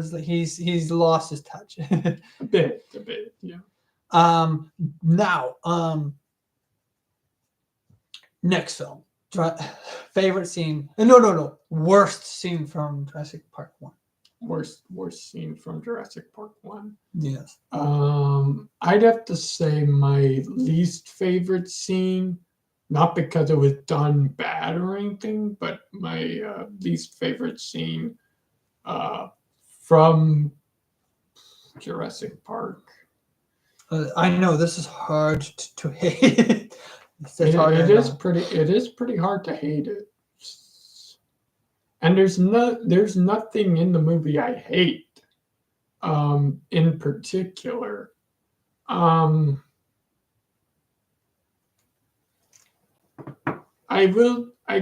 is that he's lost his touch. a bit, yeah. Now, next film, favorite scene. No, worst scene from Jurassic Park 1. Worst scene from Jurassic Park 1. Yes. I'd have to say my least favorite scene, not because it was done bad or anything, but my least favorite scene from Jurassic Park. I know this is hard to hate. It is pretty hard to hate it. And there's nothing in the movie I hate, in particular. I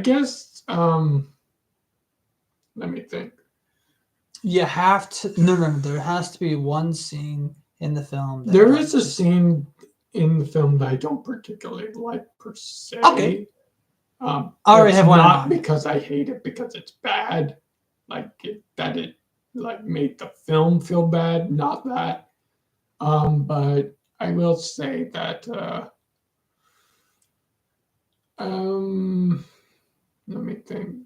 guess, let me think. You have to, no, there has to be one scene in the film. There is a scene in the film that I don't particularly like per se. Okay. I already have one. Not because I hate it, because it's bad. It made the film feel bad. Not that. But I will say that. Let me think.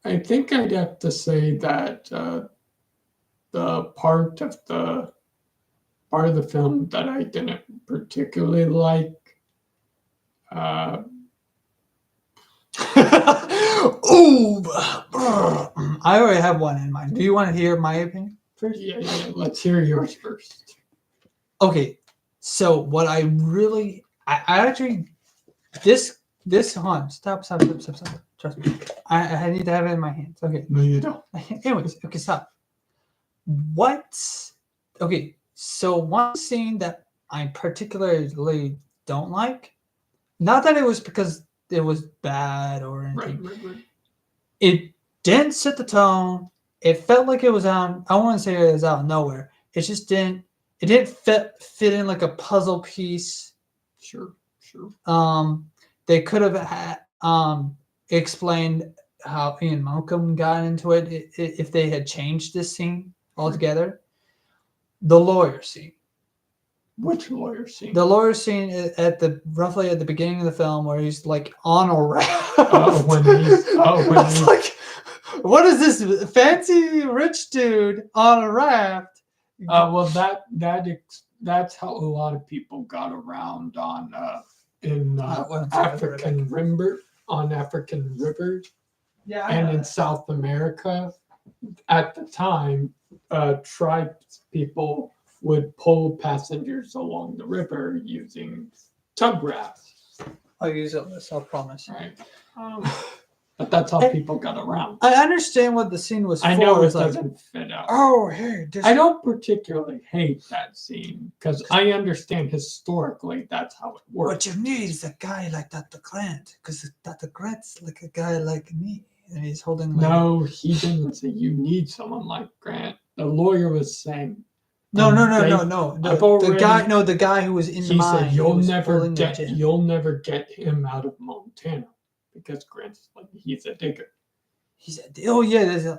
I think I'd have to say that the part of the film that I didn't particularly like. Ooh, I already have one in mind. Do you want to hear my opinion first? Yeah. Let's hear yours first. Okay, so what I actually this hold on, stop. Trust me, I need to have it in my hands. Okay. No, you don't. Anyways, okay, stop. Okay, so one scene that I particularly don't like, not that it was because it was bad or anything. Right. It didn't set the tone. It felt like it was on. I wouldn't say it was out of nowhere. It just didn't. It didn't fit in like a puzzle piece. Sure. They could have explained how Ian Malcolm got into it if they had changed this scene altogether. The lawyer scene. Which lawyer scene? The lawyer scene roughly at the beginning of the film, where he's like on a raft. When he's like, what is this fancy rich dude on a raft? Well, that's how a lot of people got around on African rivers. Yeah, and in South America, at the time, tribes people would pull passengers along the river using tug rafts. I'll use it. I promise. Right. But that's how people got around. I understand what the scene was for. I know it like, doesn't fit out. Oh, hey. I don't particularly hate that scene because I understand historically that's how it works. What you need is a guy like Dr. Grant, because Dr. Grant's like a guy like me. And he's holding my... No, he didn't say you need someone like Grant. The lawyer was saying... No. The guy who was in the mine. He said you'll never get him out of Montana because Grant's like he's a digger. He's a digger.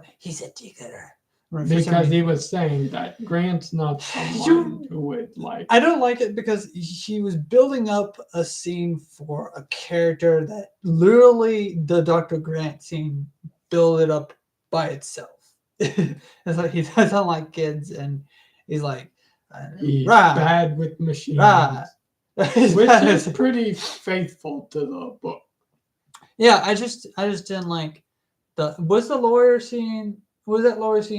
Because he was saying that Grant's not someone who would like. I don't like it because he was building up a scene for a character that literally the Dr. Grant scene built it up by itself. It's like he doesn't like kids and he's like he's bad with machines, which is pretty faithful to the book. Yeah, I just didn't like was that lawyer scene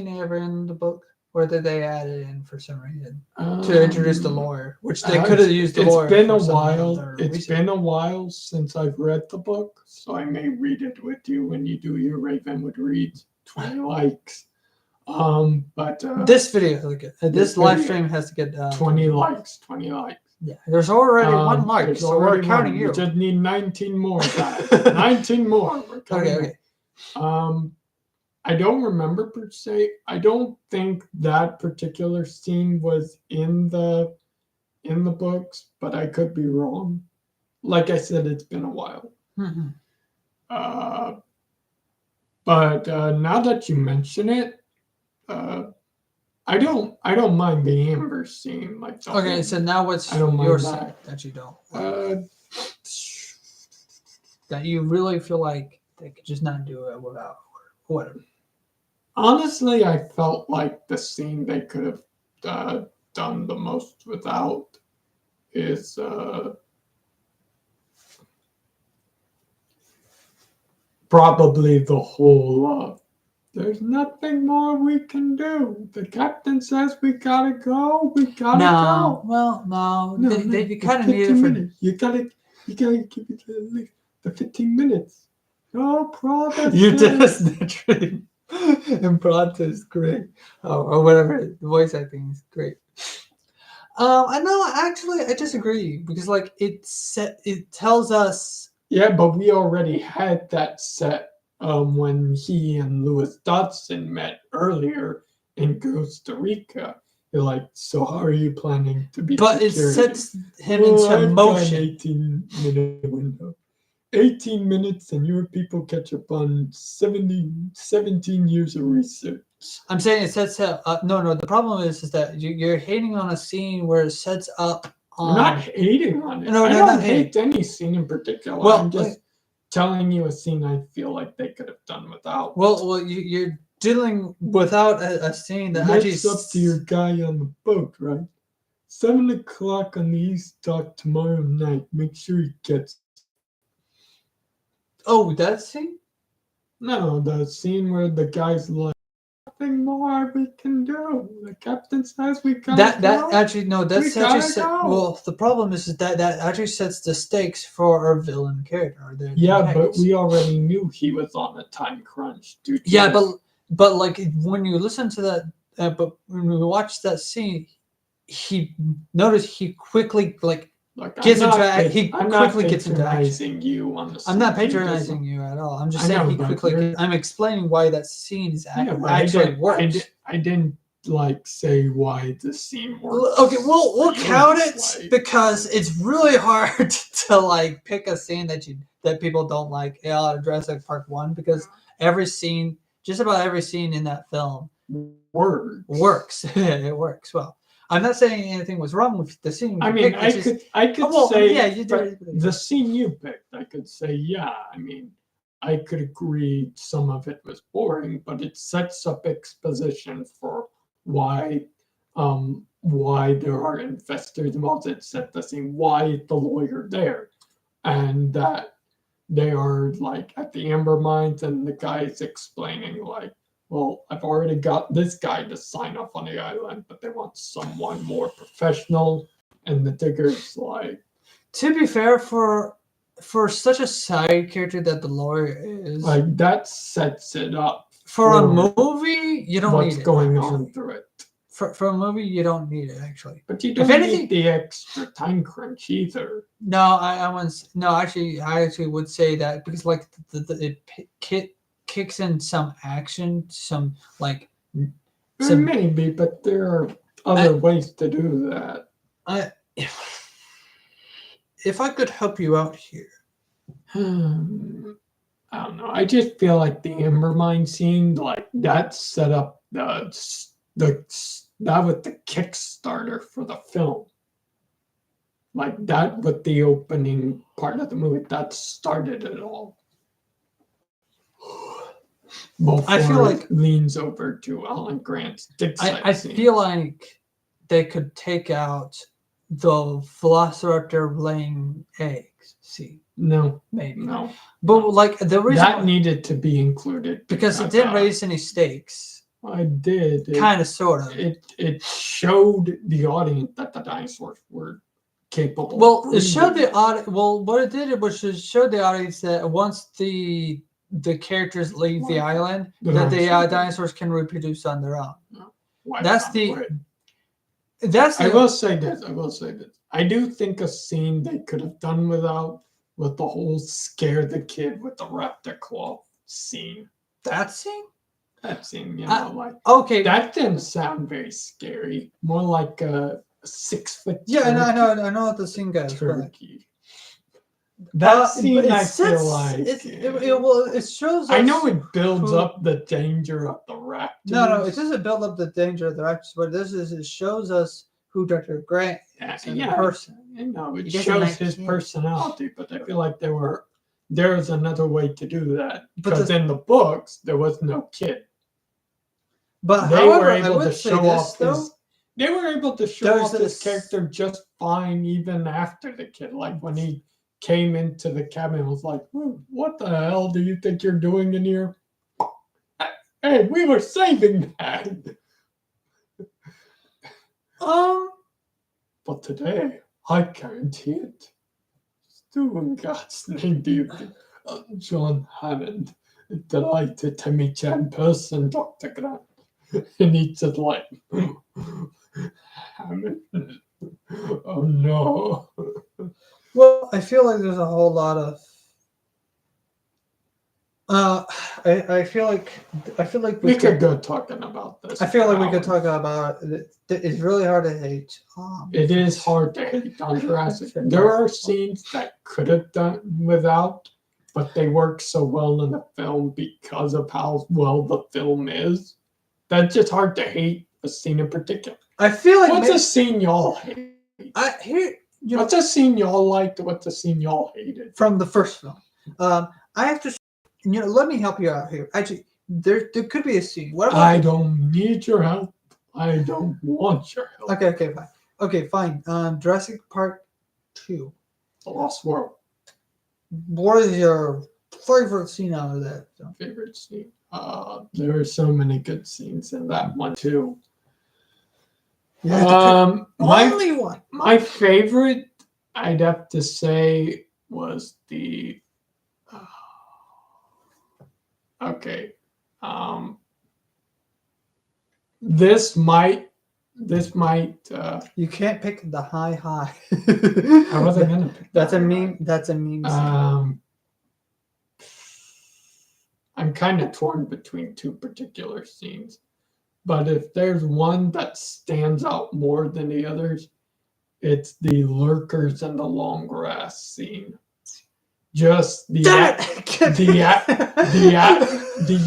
ever in the book, or did they add it in for some reason to introduce the lawyer, which they could have used the lawyer? It's been a while. It's been a while since I've read the book, so I may read it with you when you do your Ravenwood reads. 20 likes. But This video has to get this live video, stream has to get 20 likes. 20 likes. Yeah, there's already one like, There's so we're already counting one. you. We just need 19 more, guys. 19 more. We're counting Okay. I don't remember per se. I don't think that particular scene was in the books, but I could be wrong. Like I said, it's been a while. Mm-hmm. But now that you mention it, I don't mind the Amber scene. Like the Okay, whole, so now what's I don't mind your that. scene that you don't Uh, that you really feel like they could just not do it without or whatever? Honestly, I felt like the scene they could have done the most without is probably the whole there's nothing more we can do. The captain says we gotta go. We gotta No, go. well, no, they it's kind of need it 15 for. minutes. You gotta give it at least the 15 minutes. No problem. You did this naturally. Improv is great, or whatever the voice acting is great. I know. Actually, I disagree because like it tells us. Yeah, but we already had that set when he and Lewis Dodson met earlier in Costa Rica. You're like, so how are you planning to be But security? it sets him into I've motion. got an 18-minute window. 18 minutes and your people catch up on 17 years of research. I'm saying it sets up. No. The problem is that you're hating on a scene where it sets up. I'm not hating on it. No, I not don't hating. hate any scene in particular. Well, I'm just telling you a scene I feel like they could have done without. Well, you're dealing without a scene that That's actually. up to your guy on the boat, right? 7 o'clock on the East Dock tomorrow night. Make sure he gets. Oh, that scene? No, the scene where the guy's like, nothing more we can do. The captain says we gotta go. That actually no. That's We actually gotta go. well. The problem is that actually sets the stakes for our villain character. Or the Yeah, but antagonist. we already knew he was on a time crunch. Due to Yeah, his- but like when you listen to that, but when we watch that scene, he noticed he quickly like Look, gets I'm into not, he I'm not quickly gets into action. patronizing you on the I'm not scene. patronizing you at all. I'm just I saying know, he but quickly. you're- I'm explaining why that scene is Yeah, but actually works. I didn't like say why the scene works. Okay, we'll count it Like- because it's really hard to like pick a scene that people don't like out of Jurassic Park 1 because every scene, just about every scene in that film works. It works well. I'm not saying anything was wrong with the scene. I mean, I could say yeah, you did. the scene you picked. I could say, yeah. I mean, I could agree some of it was boring, but it sets up exposition for why there are investors involved. It set the scene why the lawyer there, and that they are like at the Amber Mines, and the guy's explaining like, well, I've already got this guy to sign off on the island, but they want someone more professional. And the digger's like, To be fair, for such a side character that the lawyer is, like that sets it up for a movie, you don't need what's it. going actually. on through it. For a movie, you don't need it actually. But you don't anything- need the extra time crunch either. No, I once no. Actually, I actually would say that because like it kicks in some action, some like. Some, Maybe, but there are other ways to do that. If I could help you out here. I don't know. I just feel like the Amber Mine scene, like that set up that was the Kickstarter for the film. Like that with the opening part of the movie, that started it all. Before I feel like it leans over to Alan Grant's dig site I scene. feel like they could take out the Velociraptor laying eggs. See, No, maybe no. but like the reason That needed to be included because it didn't raise any stakes. I did. Kind of, sort of. It showed the audience that the dinosaurs were capable. Well, of it showed breathing. the audience. Well, what it did was to show the audience that once the the characters leave the island, The that the dinosaurs. dinosaurs can reproduce on their own. Why That's not? the. Right. That's I the. will say this. I will say this. I do think a scene they could have done without was the whole scare the kid with the raptor claw scene. That scene. That scene, like Okay. that didn't sound very scary. More like a 6-foot. Yeah, I know what the scene goes. Turkey. That scene, but I feel like it shows. I us know it builds who- up the danger of the raptors. No, it doesn't build up the danger of the raptors. What this is, it shows us who Dr. Grant is as a person. You know, it He doesn't shows like his kids. personality, but I feel like there's another way to do that. But Because in the books, there was no kid. But They however, were I able would to say show this off though. his. They were able to show There's off his this- character just fine, even after the kid. Like when he came into the cabin, and was like, "What the hell do you think you're doing in here?" Hey, we were saving that. But today, I guarantee it. Stu in God's name, do you think? John Hammond, delighted to meet you in person, Dr. Grant. And he said, like, Hammond. Oh no. Well, I feel like there's a whole lot of. I feel like We could go talking about this. I feel like we for could hours. talk about it. It's really hard to hate. It is hard to hate on Jurassic. There are scenes that could have done without, but they work so well in the film because of how well the film is. That's just hard to hate a scene in particular. I feel like What's a scene y'all hate? What's a scene y'all liked? What's a scene y'all hated? From the first film. I have to, let me help you out here. Actually, there could be a scene. What about I don't need your help. I don't want your help. Okay, fine. Jurassic Park 2. The Lost World. What is your favorite scene out of that film? Favorite scene? There are so many good scenes in that one too. Only one. My favorite, I'd have to say, was the. Okay. This might. You can't pick the high. I wasn't gonna pick. That's a that meme. one. That's a meme. Scene. I'm kind of torn between two particular scenes, but if there's one that stands out more than the others, it's the lurkers and the long grass scene. Just the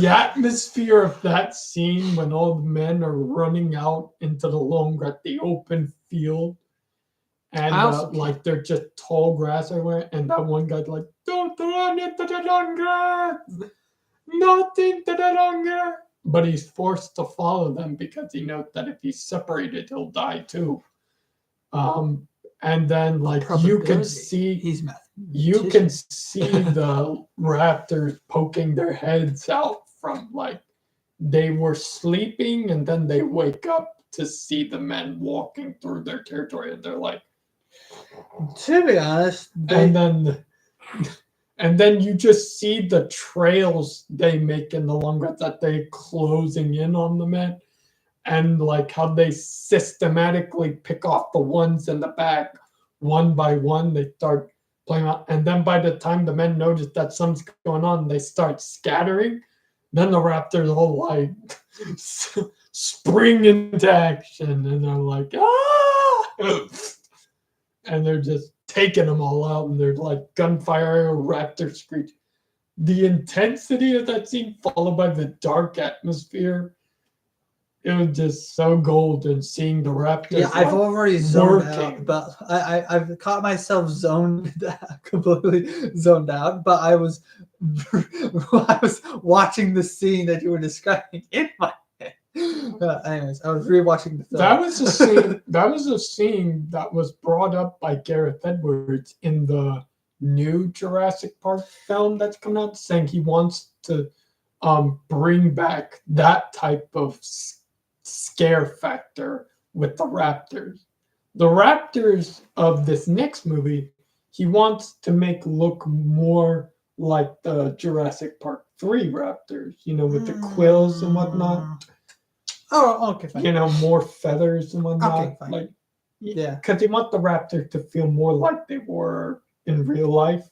atmosphere of that scene when all the men are running out into the long grass, the open field, and like they're just tall grass everywhere, and that one guy's like, "Don't run into the long grass, not into the long grass." But he's forced to follow them because he knows that if he's separated, he'll die too. And then like you can see the raptors poking their heads out from like they were sleeping and then they wake up to see the men walking through their territory and they're like, to be honest, and then you just see the trails they make in the long grass that they're closing in on the men. And like how they systematically pick off the ones in the back one by one, they start playing out. And then by the time the men notice that something's going on, they start scattering. Then the raptors all like spring into action and they're like, ah! And they're just taking them all out and they're like gunfire, raptor screech. The intensity of that scene followed by the dark atmosphere. It was just so golden seeing the raptors. Yeah, I've already zoned out, but I've caught myself completely zoned out. But I was watching the scene that you were describing in my head. Anyways, I was rewatching the film. That was a scene. That was a scene that was brought up by Gareth Edwards in the new Jurassic Park film that's coming out, saying he wants to bring back that type of scare factor with the raptors. The raptors of this next movie, he wants to make look more like the Jurassic Park 3 raptors, with the quills and whatnot. Oh, okay, fine. More feathers and whatnot. Okay, fine. Like, Yeah. Because you want the raptor to feel more like they were in real life.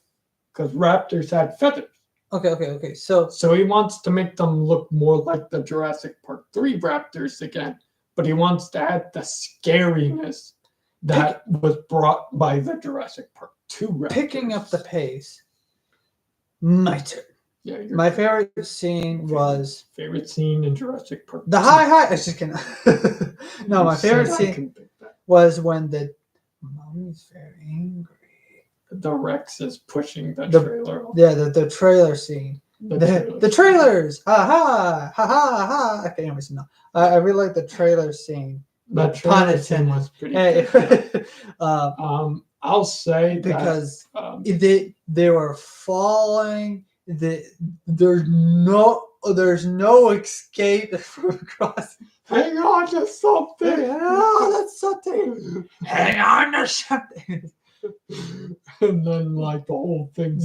Because raptors had feathers. Okay. So he wants to make them look more like the Jurassic Park 3 raptors again. But he wants to add the scariness that was brought by the Jurassic Park 2 raptors. Picking up the pace, my turn. Yeah, my favorite scene was favorite scene in Jurassic Park. The 2. high. I just kidding. No, my favorite scene was when the mommy's very angry. The Rex is pushing the trailer. Yeah, the trailer scene. The trailers. Ha ha. Okay, anyways, no. I really like the trailer scene. The trailer scene was pretty good. I'll say because that, they were falling. There's no escape from across. Hang on to something. That's something. Hang on to something. And then the whole thing.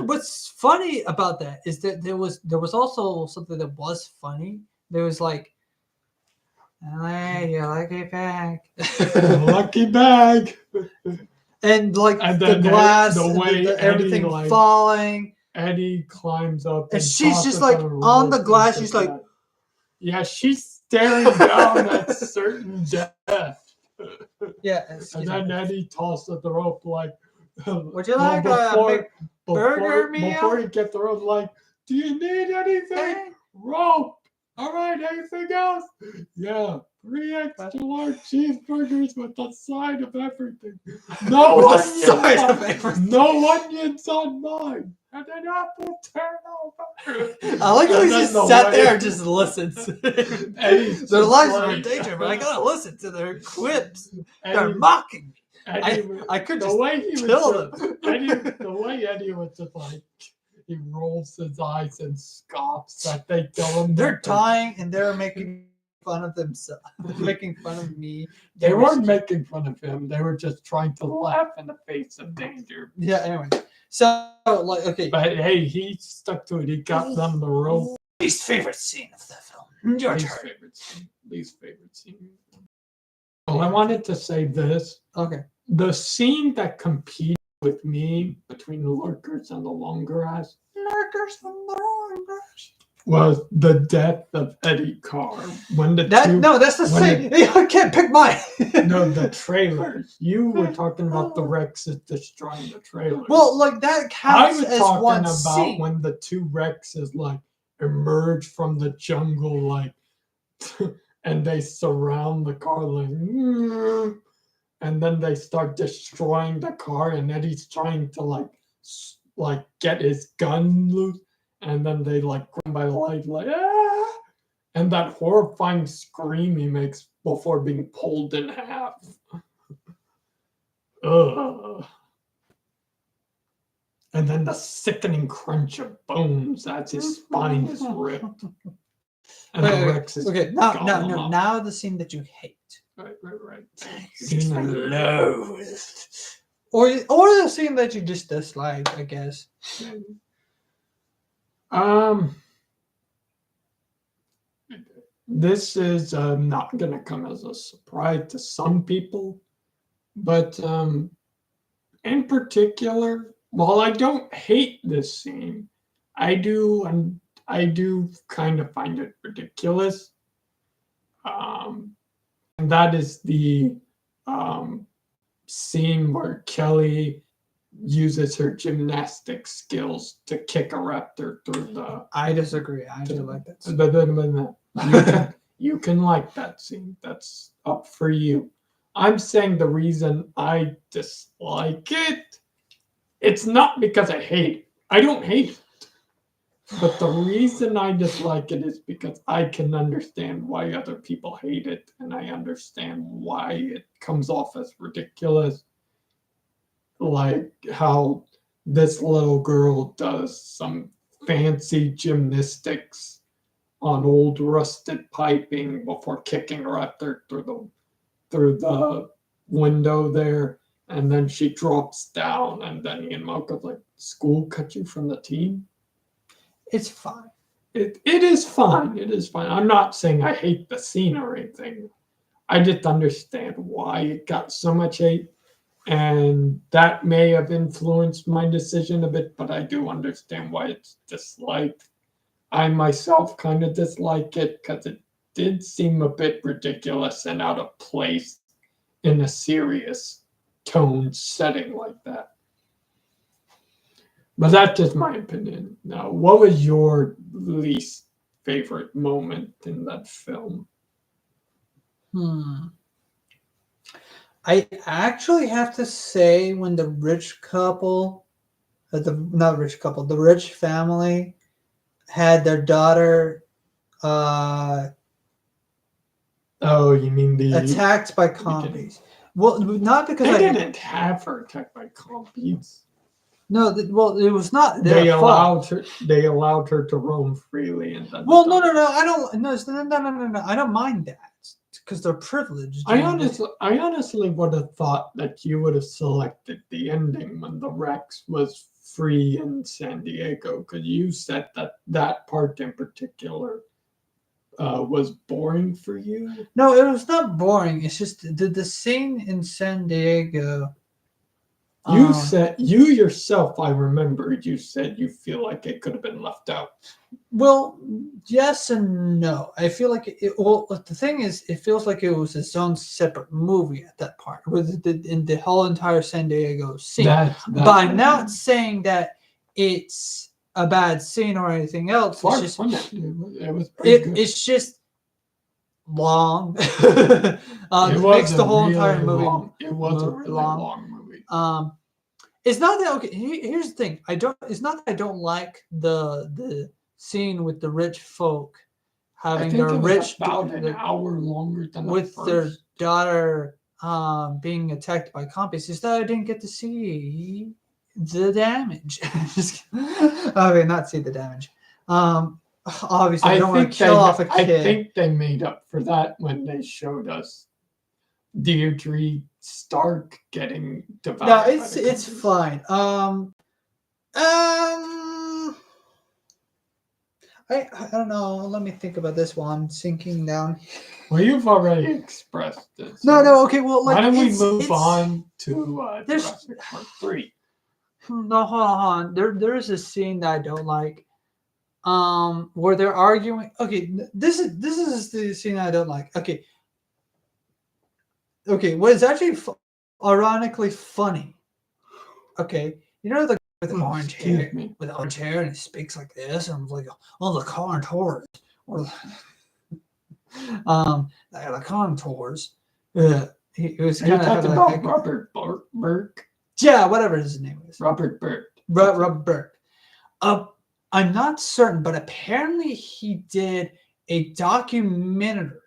What's funny about that is that there was also something that was funny. There was like, "Hey, your lucky bag." Lucky bag. And the glass, the way everything Eddie, falling. Eddie climbs up, and she's just on the glass. She's like, yeah, she's staring down at certain death. Yeah, and then Eddie tosses the rope like, would you like a big burger meal? Before you get the rope, like, do you need anything? Rope. All right, anything else? Yeah, 3 extra large cheeseburgers with a side of everything. No onions on mine. And an apple turnover. I like how he just sat there and just listens. Their lives are in danger, but I gotta listen to their quips. They're mocking me. I could just kill them. The way Eddie was just like, he rolls his eyes and scoffs that they kill him. They're dying and they're making fun of themselves. Making fun of me. They weren't making fun of him. They were just trying to laugh in the face of danger. Yeah, anyway. So, okay. But hey, he stuck to it. He got them the rope. Least favorite scene of the film. Your turn. Least favorite scene. Well, I wanted to say this. Okay. The scene that competed with me between the lurkers and the long grass. Was the death of Eddie Carr when that's the same. I can't pick mine. No, the trailers. You were talking about the Rexes destroying the trailers. Well, that counts I was as talking one about scene. when the 2 Rexes emerge from the jungle and they surround the car and then they start destroying the car and Eddie's trying to get his gun loose. And then they grab by the light, ah! And that horrifying scream he makes before being pulled in half. Ugh. And then the sickening crunch of bones as his spine is ripped. And the Rex is now the scene that you hate. Right. Scene I loathe. Or the scene that you just dislike, I guess. This is not going to come as a surprise to some people, but in particular, while I don't hate this scene, I do kind of find it ridiculous. And that is the scene where Kelly uses her gymnastic skills to kick a raptor through the... I disagree. I do like that scene. You can like that scene. That's up for you. I'm saying the reason I dislike it, it's not because I hate it. I don't hate it. But the reason I dislike it is because I can understand why other people hate it, and I understand why it comes off as ridiculous. Like how this little girl does some fancy gymnastics on old rusted piping before kicking a raptor through the window there, and then she drops down, and then Ian Malcolm's like, "School cut you from the team." It's fine. It is fine. It is fine. I'm not saying I hate the scene or anything. I just understand why it got so much hate, and that may have influenced my decision a bit. But I do understand why it's disliked. I myself kind of dislike it because it did seem a bit ridiculous and out of place in a serious tone setting like that. But that's just my opinion. Now, what was your least favorite moment in that film? I actually have to say when the rich couple, the rich family had their daughter Oh, you mean the attacked by compies. Well, not because they didn't have her attacked by compies. No, well, it was not their They fault. allowed her to roam freely, and then Well, no, I don't. No, I don't mind that because they're privileged. I honestly would have thought that you would have selected the ending when the Rex was free in San Diego, because you said that part in particular was boring for you. No, it was not boring. It's just the scene in San Diego. You said you yourself. I remember you said you feel like it could have been left out. Well, yes and no. I feel like well, the thing is, it feels like it was its own separate movie at that part, with in the whole entire San Diego scene. But I'm not saying that it's a bad scene or anything else. It's just it was pretty good. It's just long. It makes the whole entire movie. It was a really long movie. It's not that okay. Here's the thing. It's not that I don't like the scene with the rich folk having their rich about an hour longer than with their daughter being attacked by compies. It's that I didn't get to see the damage. Okay, not see the damage. Obviously, I don't want to kill off a kid. I think they made up for that when they showed us Deirdre Stark getting devoured. No, it's fine. I don't know. Let me think about this while I'm sinking down. Well, you've already expressed this. No. Okay. Well, why don't we move on to Jurassic Park 3? No, hold on. There is a scene that I don't like. Where they're arguing. Okay, this is the scene I don't like. Okay. What is actually ironically funny? Okay, you know the guy with orange hair, and he speaks like this, and I'm like, oh, the contours, or the contours. He was kind of talking about Robert Burke. Yeah, whatever his name is. Robert Burke. Robert Burke. I'm not certain, but apparently he did a documentary,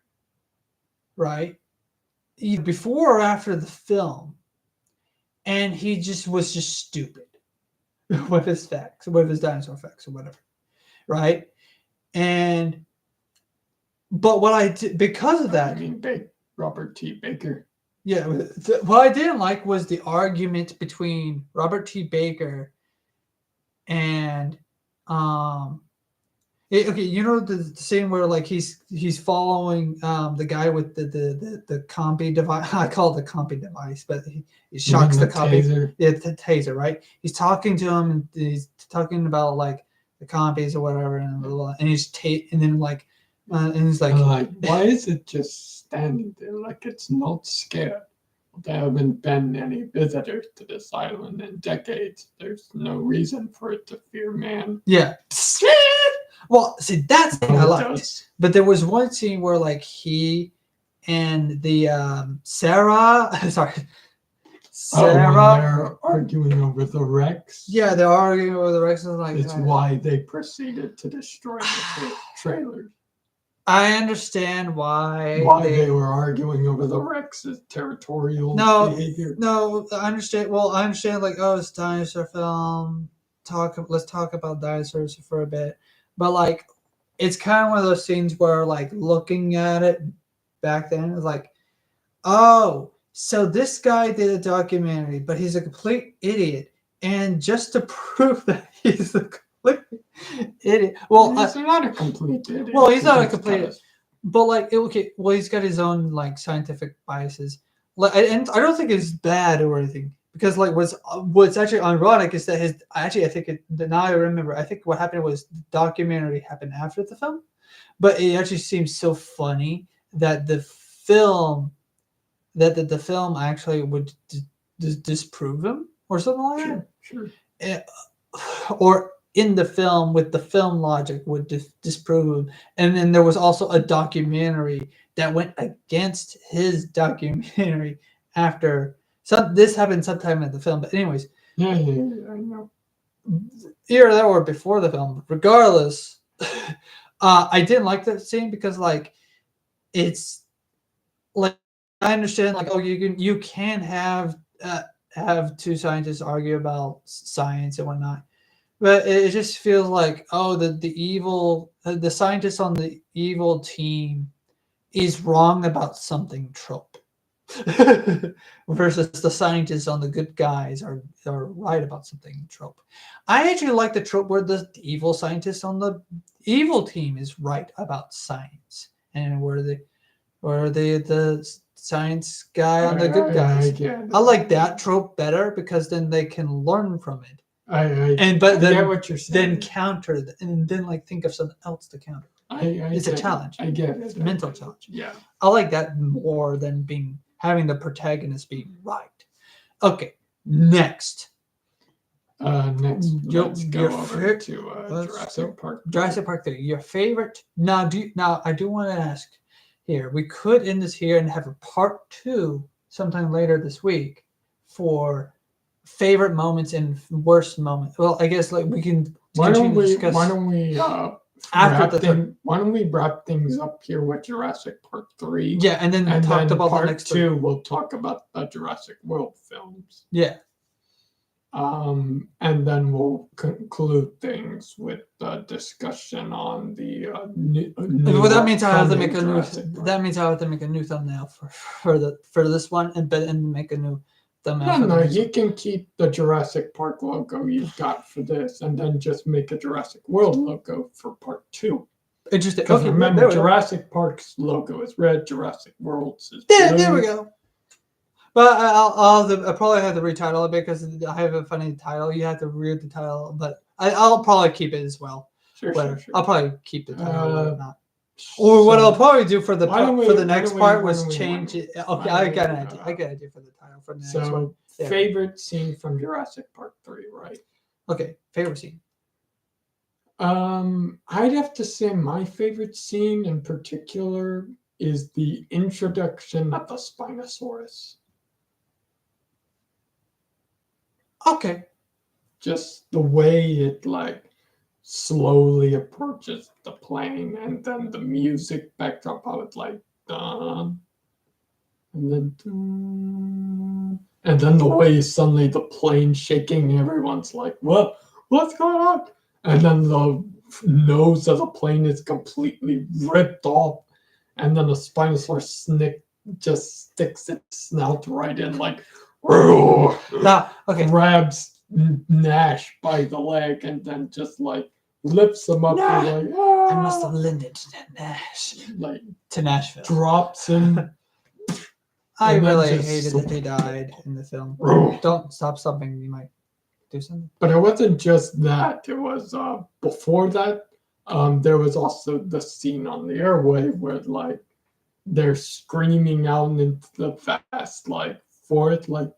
right? Either before or after the film, and he was just stupid with his facts, with his dinosaur facts or whatever, right? But what I did because of that, I mean, Robert T. Baker. Yeah, what I didn't like was the argument between Robert T. Baker and okay, you know the scene where like he's following the guy with the compy device. I call it the compy device, but he shocks the compy. Yeah, the taser, right? He's talking to him and he's talking about like the compies or whatever, and he's and then like and he's like, why is it just standing there like it's not scared? There haven't been any visitors to this island in decades. There's no reason for it to fear man. Yeah. Well, see, that's the thing I liked. But there was one scene where like he and the Sarah, when they're arguing over the Rex. Yeah, they're arguing over the Rex. Like, it's why they proceeded to destroy the trailers. I understand why they were arguing over the Rex's territorial behavior. No, I understand. Well, I understand. Like, oh, it's a dinosaur film. Let's talk about dinosaurs for a bit. But like, it's kind of one of those scenes where, like, looking at it back then, it's like, oh, So this guy did a documentary, but he's a complete idiot. And just to prove that he's a complete idiot, well, he's not a complete idiot. well, he's not a complete idiot. But like, okay, well, he's got his own like scientific biases, like, and I don't think it's bad or anything because like what's actually ironic is that his actually I think it now I remember I think what happened was the documentary happened after the film, but it actually seems so funny that the film the film actually would disprove him or something like that. Sure. Or in the film with the film logic would disprove him. And then there was also a documentary that went against his documentary after. So this happened sometime in the film. But anyways, yeah, I know. Either that or before the film. Regardless, I didn't like that scene because like it's like I understand like you can have two scientists argue about science and whatnot. But it just feels like, oh, the scientist on the evil team is wrong about something trope. Versus the scientists on the good guys are right about something trope. I actually like the trope where the evil scientist on the evil team is right about science. And where the science guy on the good guys. I like that trope better because then they can learn from it. Then get what you're saying. Then counter and then like think of something else to counter. It's a challenge. I get it. It's a mental challenge. Yeah. I like that more than having the protagonist be right. Okay, next. Let's go over to Jurassic Park. Jurassic Park 3. Your favorite? Now I do want to ask here. We could end this here and have a part 2 sometime later this week for favorite moments and worst moments. Well, I guess like we can. Why don't we wrap things up here with Jurassic Park 3? Yeah, and then talk about part the next 2. We'll talk about the Jurassic World films. Yeah. And then we'll conclude things with the discussion on the. Well, that means I have to make a new. That means I have to make a new thumbnail for this one and make a new. No, you can keep the Jurassic Park logo you've got for this, and then just make a Jurassic World logo for part 2. Interesting. Because remember, Jurassic Park's logo is red, Jurassic World's is blue. There we go. But I'll probably have to retitle it because I have a funny title. You have to read the title, but I'll probably keep it as well. Sure. I'll probably keep the title or not. Or what I'll probably do for the next part was change it. Okay, I got an idea. I got an idea for the title for the next one. So, favorite scene from Jurassic Park 3, right? Okay, favorite scene. I'd have to say my favorite scene in particular is the introduction of the Spinosaurus. Okay. Just the way it like slowly approaches the plane, and then the music backdrop of it like dun, and then dun, and then the way suddenly the plane shaking, everyone's like, what's going on? And then the nose of the plane is completely ripped off, and then the Spinosaurus just sticks its snout right in, like, grabs Nash by the leg, and then just like lifts him up. And like, I must have lent it to Nash, like to Nashville. Drops him. I really hated that they died in the film. Don't stop something. You might do something. But it wasn't just that. It was before that. There was also the scene on the airway where like they're screaming out into the vast like forest, like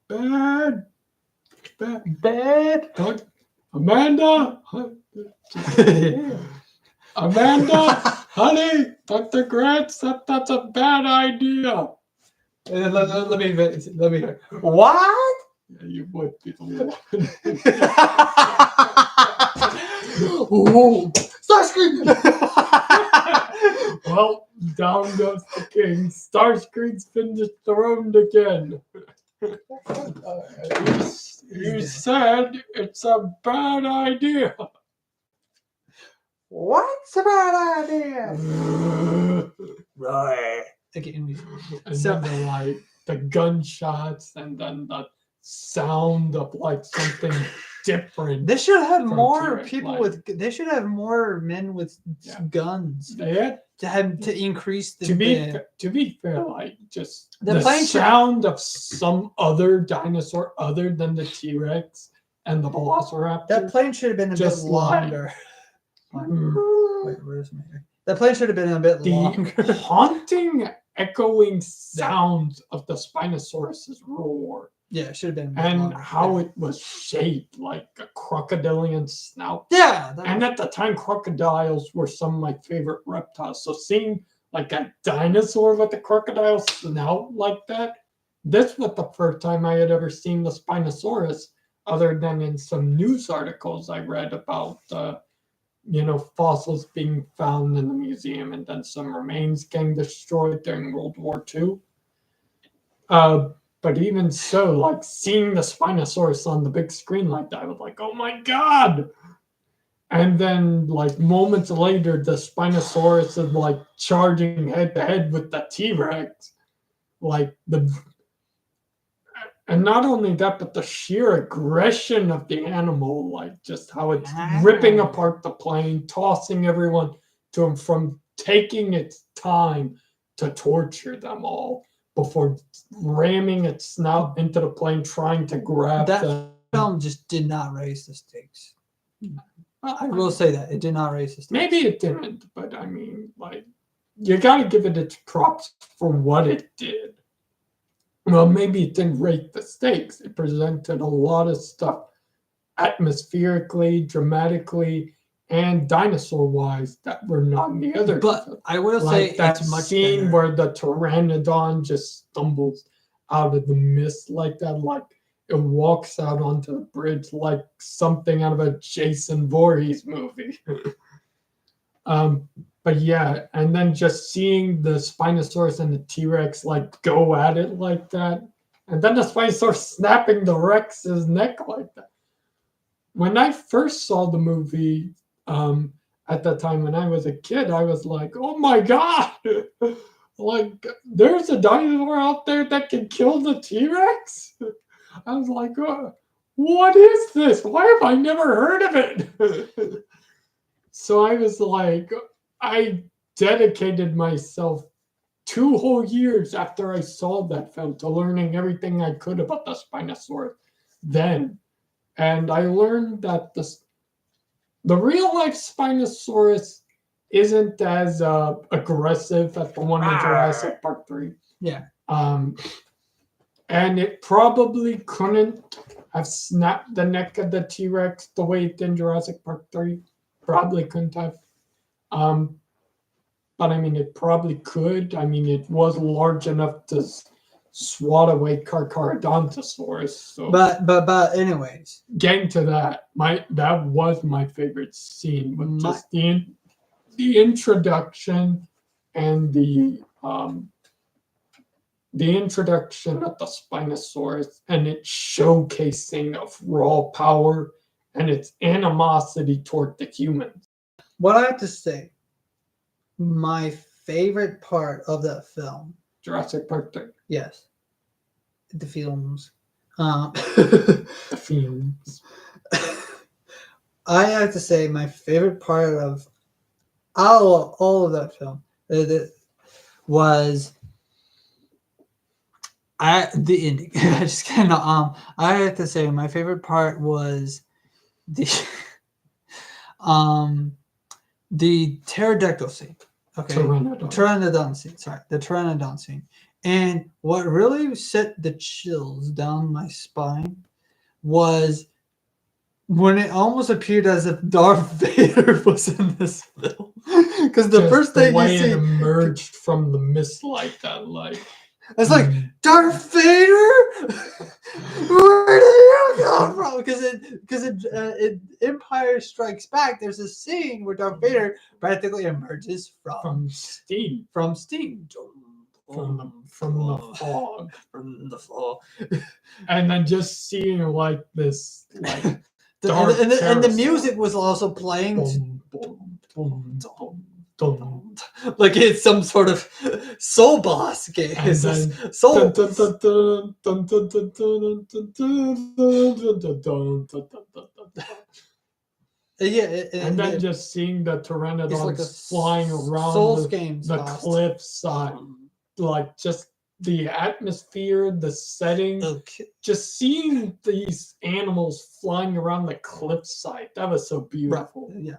bad. Amanda, honey, Dr. Grant said that's a bad idea. Let me hear. What? Yeah, you would be the one. Ooh, Starscream! Well, down goes the king. Starscream's finished throned again. You said it's a bad idea. What's a bad idea? Right. Okay, and then they're like, the gunshots and then the sound of like something different. They should have from more T-Rex, people like- with. They should have more men with Yeah. guns They had, to increase the. to be fair, like just The the plane should- sound of some other dinosaur other than the T-Rex and the Velociraptor. That plane should have been a bit just like- longer. Mm. Wait, where's my? That plane should have been a bit The longer. haunting, echoing sounds of the Spinosaurus's roar Yeah, it should have been a bit and longer. how it was shaped like a crocodilian snout. Yeah, that And at the time, crocodiles were some of my favorite reptiles. So seeing like a dinosaur with a crocodile snout like that, this was the first time I had ever seen the Spinosaurus, other than in some news articles I read about, fossils being found in the museum and then some remains getting destroyed during World War II. But even so, like seeing the Spinosaurus on the big screen like that, I was like, oh my God. And then, like moments later, the Spinosaurus is like charging head to head with the T-Rex, and not only that, but the sheer aggression of the animal, like just how it's ripping apart the plane, tossing everyone to and from, taking its time to torture them all before ramming its snout into the plane, trying to grab That them. film just did not raise the stakes. I will say that it did not raise the stakes. Maybe it didn't, but I mean, like, you got to give it its props for what it did. Well, maybe it didn't rate the stakes. It presented a lot of stuff atmospherically, dramatically, and dinosaur-wise that were not in the other. But I will say Like that it's much scene better. where the pteranodon just stumbles out of the mist like that, like it walks out onto the bridge like something out of a Jason Voorhees movie. But yeah, and then just seeing the Spinosaurus and the T-Rex like go at it like that, and then the Spinosaurus snapping the Rex's neck like that. When I first saw the movie, at that time when I was a kid, I was like, "Oh my God! Like, there's a dinosaur out there that can kill the T-Rex." I was like, "What is this? Why have I never heard of it?" So I was like, I dedicated myself 2 whole years after I saw that film to learning everything I could about the Spinosaurus then. And I learned that the real life Spinosaurus isn't as aggressive as the one in Jurassic Park 3. Yeah. And it probably couldn't have snapped the neck of the T-Rex the way it did in Jurassic Park 3. Probably couldn't have. But I mean, it probably could. I mean, it was large enough to swat away Carcharodontosaurus. So, But anyways, getting to that, that was my favorite scene, with just the introduction and the introduction of the Spinosaurus and its showcasing of raw power and its animosity toward the humans. what I have to say, my favorite part of that film, Jurassic Park 3. yes, the films. The films. I have to say, my favorite part of all of that film was the ending. I just cannot. I have to say, my favorite part was the pterodactyl scene. Okay, pteranodon scene. Sorry, the pteranodon scene. And what really set the chills down my spine was when it almost appeared as if Darth Vader was in this film. Because the first thing way you see it emerged from the mist like that, like it's like, Darth Vader, where did you come from? Because Empire Strikes Back, there's a scene where Darth Vader practically emerges from steam, from steam, from the fog, from the fall, and then just seeing like this, like and the music was also playing. boom, boom, boom, boom, dun, like it's some sort of soul boss game. and It's then just soul. dun, dun, dun, dun, dun, dun, dun, dun, dun, dun, dun, dun, dun, dun, dun, dun. Yeah, And then just seeing the it's pteranodons like a flying around Souls games the boss. cliffside, like just the atmosphere, the setting, Okay. just seeing these animals flying around the cliffside. That was so Right. beautiful. Yeah.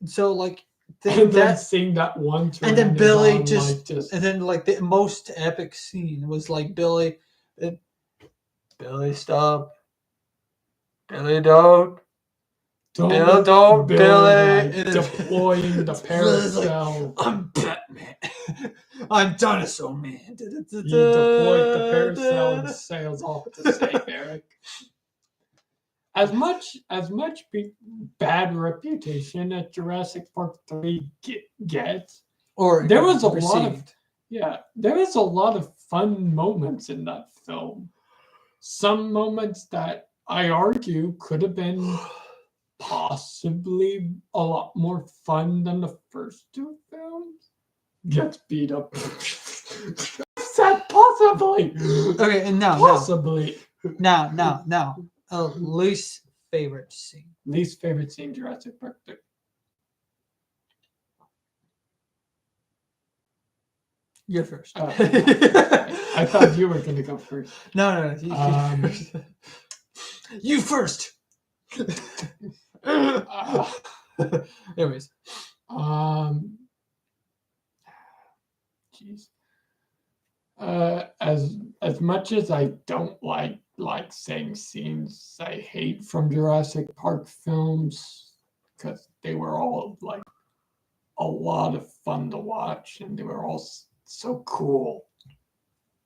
So like And then that, seeing that one pteranodon, and then Billy just and then like the most epic scene was like Billy stop. Billy don't. Bill, don't, Billy. like, deploying the paracel. I'm Batman. I'm Dinosaur Man. He deployed the paracel and sails off to save Eric. As much bad reputation as Jurassic Park 3 gets, Or there was a received. there was a lot of fun moments in that film. Some moments that I argue could have been possibly a lot more fun than the first two films. Gets beat up. Said possibly. Okay, and Possibly. now. Least favorite scene. Least favorite scene, Jurassic Park 3. You're first. I thought you were going to go first. No. You first. Anyways. Jeez. As much as I don't like saying scenes I hate from Jurassic Park films, because they were all like a lot of fun to watch and they were all so cool.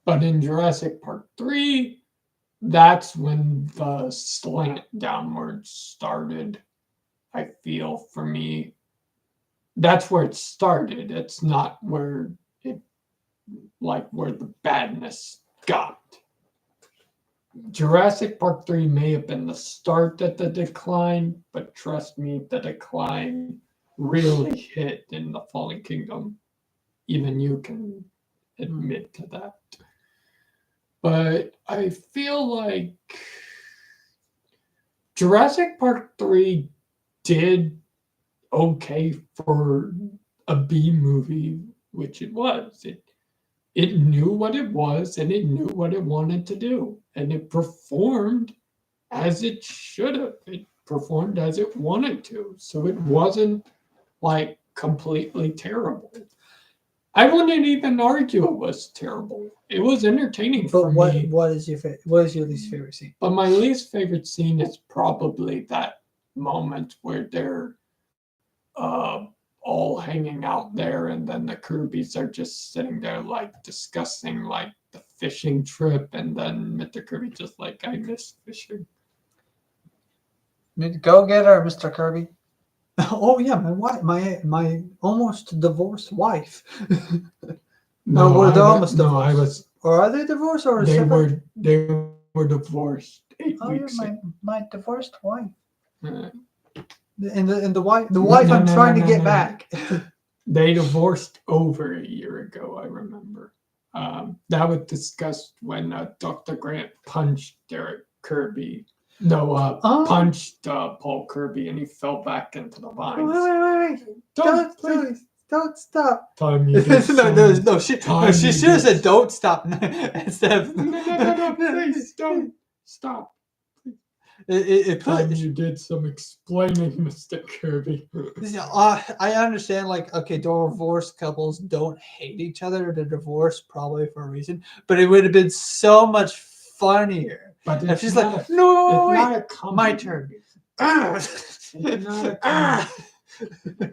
But in Jurassic Park 3, that's when the slant downwards started. I feel for me, that's where it started. It's not where where the badness got. Jurassic Park 3 may have been the start of the decline, but trust me, the decline really hit in the Fallen Kingdom. Even you can admit to that. But I feel like Jurassic Park 3 did okay for a B movie, which it was. It knew what it was and it knew what it wanted to do. And it performed as it should have. It performed as it wanted to. So it wasn't like completely terrible. I wouldn't even argue it was terrible. It was entertaining for me. What is your what is your least favorite scene? But my least favorite scene is probably that moment where they're all hanging out there, and then the Kirby's are just sitting there like discussing like the fishing trip, and then Mr. Kirby just like, I miss fishing. Go get her, Mr. Kirby. Oh yeah, my wife, my almost divorced wife. They're almost divorced. Or are they divorced or they separate? were divorced 8 weeks yeah, ago. my divorced wife. Uh, And the wife I'm trying to get back. They divorced over a year ago, I remember. That was discussed when Dr. Grant punched Derek Kirby. No, punched Paul Kirby, and he fell back into the vines. Wait. Don't stop. Time you did no, she should have said don't stop instead of no, please don't stop. You did some explaining, Mr. Kirby. I understand, like, okay, divorced couples don't hate each other. They're divorced probably for a reason, but it would have been so much funnier if she's like, no, wait, my turn. It's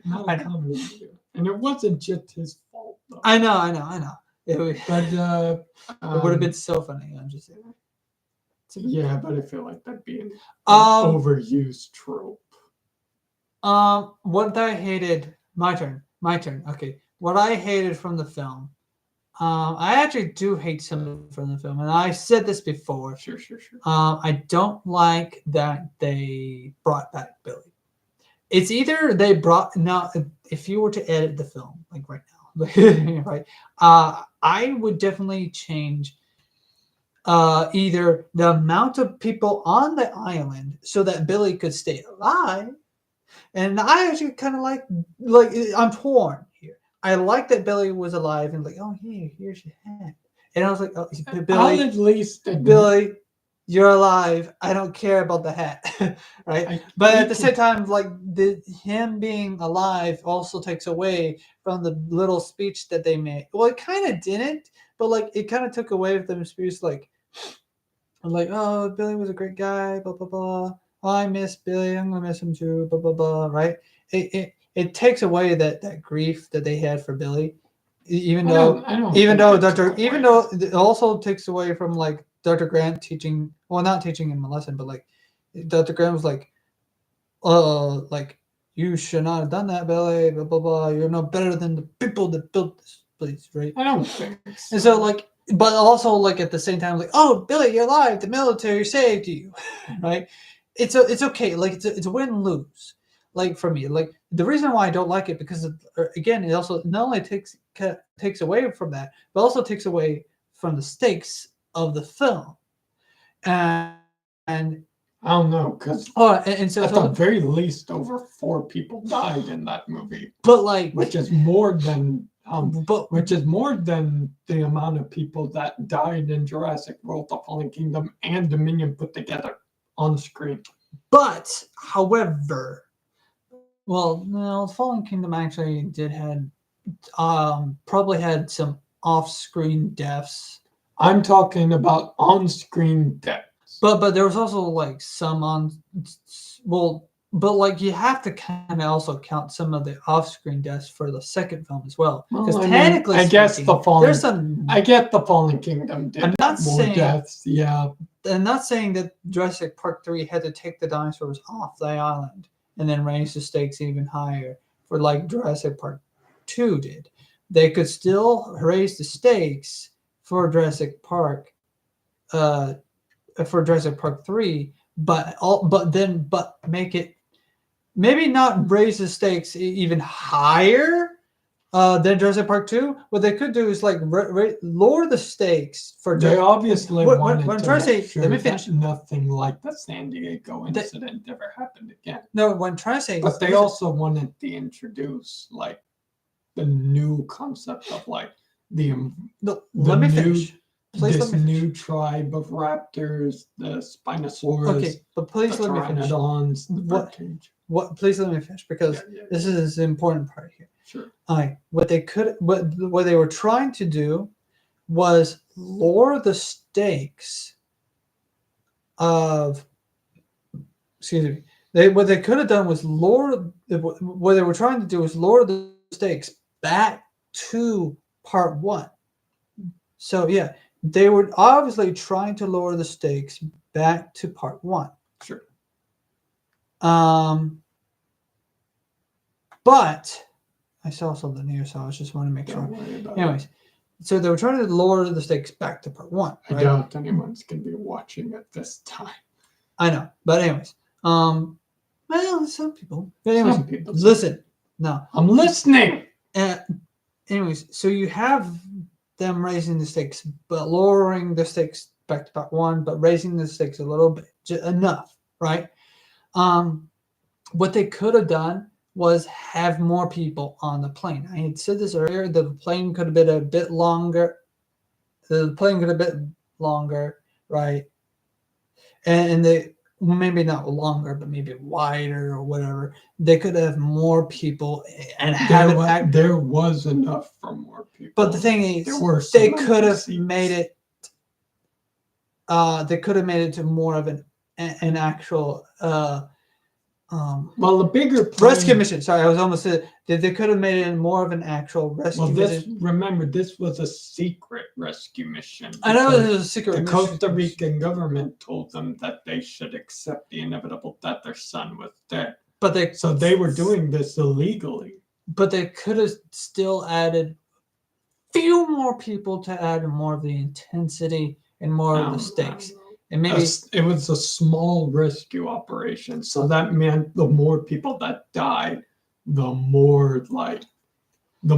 not a comedy. And it wasn't just his fault, though. I know. It would have been so funny. I'm just saying. Yeah, but I feel like that'd be an overused trope. What I hated, my turn. Okay, what I hated from the film, I actually do hate something from the film, and I said this before. Sure. I don't like that they brought back Billy. it's either they brought now. If you were to edit the film like right now, right, I would definitely change either the amount of people on the island so that Billy could stay alive. And I actually kind of like I'm torn here. I like that Billy was alive and like, oh, here's your hat. And I was like, oh, I'll Billy, at least admit, Billy, you're alive. I don't care about the hat, right? But at the same time, like him being alive also takes away from the little speech that they made. Well, it kind of didn't, but like it kind of took away from the speech, like, oh, Billy was a great guy, blah blah blah. Oh, I miss Billy. I'm gonna miss him too, blah blah blah. Right? It takes away that grief that they had for Billy, even though it also takes away from like Dr. Grant teaching, well, not teaching him a lesson, but like Dr. Grant was like you should not have done that, Billy, blah blah blah. You're no better than the people that built this place, right? I don't think so. And so like, but also like at the same time, like, oh, Billy, you're alive. The military saved you, right? It's okay. Like it's a win lose. Like for me, like the reason why I don't like it because again, it also not only takes away from that, but also takes away from the stakes of the film. And I don't know, because and so at the very least, over 4 people died in that movie, but like which is more than the amount of people that died in Jurassic World: The Fallen Kingdom and Dominion put together on screen. But however, well, no, Fallen Kingdom actually did had probably had some off-screen deaths. I'm talking about on-screen deaths. But there was also like some but like you have to kind of also count some of the off-screen deaths for the second film as well. Because technically, I guess the Fallen. There's some. I get the Fallen Kingdom did I'm not more saying, deaths. Yeah. I'm not saying that Jurassic Park 3 had to take the dinosaurs off the island and then raise the stakes even higher for like Jurassic Park 2 did. They could still raise the stakes for Jurassic Park. For Jurassic Park 3, but make it maybe not raise the stakes even higher than Jurassic Park 2. What they could do is like lower the stakes for. They obviously wanted what I'm to trying to say, make sure let me finish. that nothing like the San Diego incident ever happened again. No, what I'm trying to say, but they also wanted to introduce like the new concept of like let me finish. Please this new tribe of raptors, the Spinosaurus. Okay, but please let me finish. Please let me finish because this is an important part here. Sure. What they were trying to do was lower the stakes of. Excuse me. What they could have done was lower. What they were trying to do was lower the stakes back to part 1. So yeah. They were obviously trying to lower the stakes back to part 1. Sure. But I saw something here, so I just want to make sure. Anyways, so they were trying to lower the stakes back to part 1. Right? I doubt anyone's going to be watching at this time. I know, but anyways, well, some people. But anyways, listen. No, I'm listening. Anyways, so you have them raising the stakes, but lowering the stakes back to part 1, but raising the stakes a little bit, enough, right? What they could have done was have more people on the plane. I had said this earlier, the plane could have been a bit longer. The plane could have been longer, right? And they, maybe not longer, but maybe wider or whatever. They could have more people and have there was enough for more people. But the thing is, they could have made it. They could have made it to more of an actual. Well, the bigger rescue mission. Sorry, I was almost said they could have made it more of an actual rescue mission. Remember, this was a secret rescue mission. I know it was a secret mission. The Costa Rican government told them that they should accept the inevitable that their son was dead. So they were doing this illegally. But they could have still added few more people to add more of the intensity and more of the stakes. And maybe it was a small rescue operation, so that meant the more people that died, the more the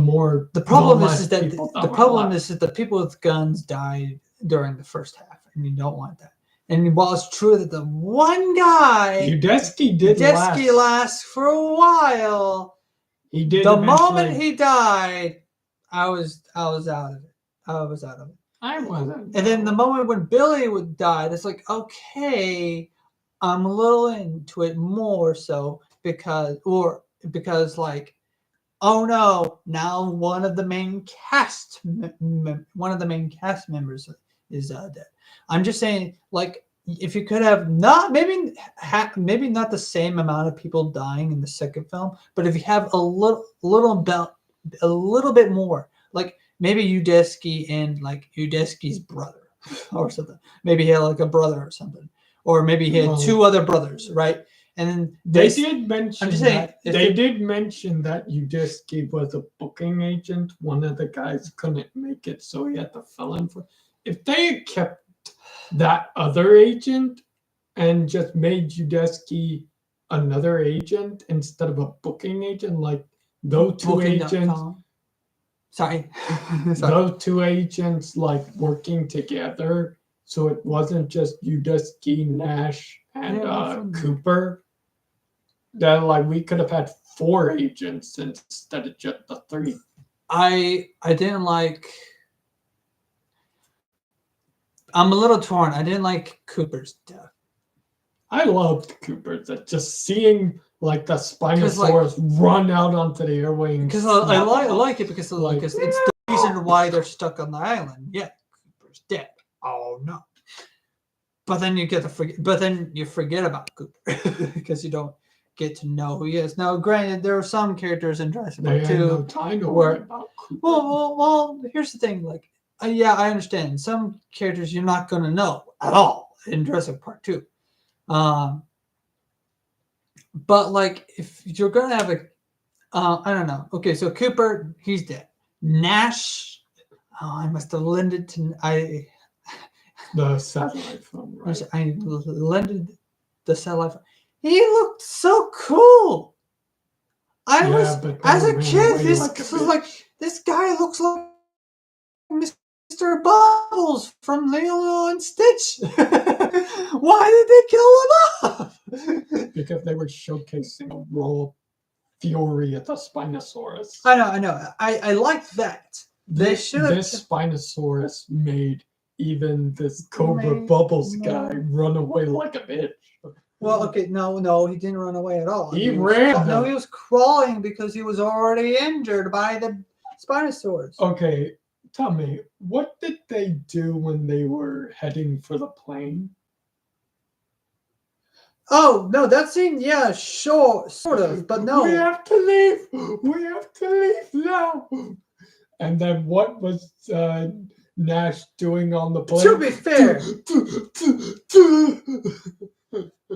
problem less is that people that the were problem left. is that the people with guns died during the first half, and you don't want that. And while it's true that the one guy Udesky lasts for a while, He did the eventually. moment he died, I was out of it. I was out of it. I wasn't. And then the moment when Billy would die, it's like, okay, I'm a little into it more so because like, oh no, now one of the main cast members is dead. I'm just saying, like, if you could have not maybe not the same amount of people dying in the second film, but if you have a little bit more, like maybe Udesky and like Udesky's brother or something. Maybe he had like a brother or something, or maybe he had two other brothers, right? And then they did mention I'm just saying, they did mention that Udesky was a booking agent. One of the guys couldn't make it, so he had to fill in for. If they had kept that other agent and just made Udesky another agent instead of a booking agent, like those two agents. Sorry. Those two agents like working together, so it wasn't just Udesky, Nash, and Cooper. That like we could have had 4 agents instead of just the 3. I didn't like. I'm a little torn. I didn't like Cooper's death. I loved Cooper's death. Just seeing like the Spinosaurus run out onto the airway. Because I like it because it's the reason why they're stuck on the island. Yeah, Cooper's dead. Oh no. But then you forget about Cooper because you don't get to know who he is. Now, granted, there are some characters in Jurassic Park 2 no time to worry about Cooper. Well, here's the thing. Like, yeah, I understand. Some characters you're not going to know at all in Jurassic Park 2. But like, if you're going to have I don't know. Okay, so Cooper, he's dead. Nash, I must have lended to the satellite phone, right? I lended the satellite phone. He looked so cool. As a kid, this guy looks like Mr. Bubbles from Lilo and Stitch. Why did they kill him off? Because they were showcasing a raw fury at the Spinosaurus. I know. I like that. This Spinosaurus made even this Cobra Bubbles guy run away like a bitch. Well, okay, no, he didn't run away at all. He ran. No, he was crawling because he was already injured by the Spinosaurus. Okay, tell me, what did they do when they were heading for the plane? Oh, no, that scene, yeah, sure, sort of, but no. We have to leave. We have to leave now. And then what was Nash doing on the plane? To be fair.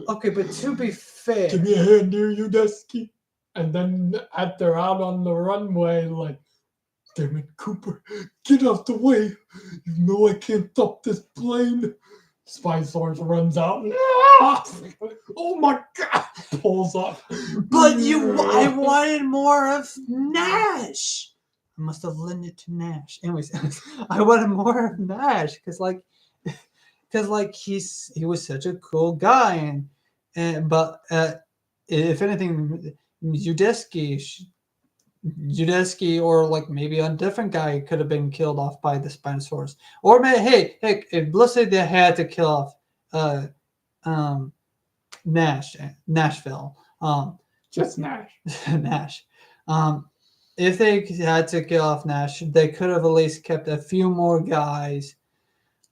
Okay, but to be fair. Give me a hand here, Udesky. And then they're out on the runway, like, damn it, Cooper, get out the way. You know I can't stop this plane. Spinosaurus runs out. Oh my God! Pulls up. But I wanted more of Nash. I must have lent it to Nash. Anyways, I wanted more of Nash because he was such a cool guy, but if anything, Udesky or like maybe a different guy could have been killed off by the Spinosaurus, or maybe if let's say they had to kill off Nashville, just Nash. Nash. If they had to kill off Nash, they could have at least kept a few more guys.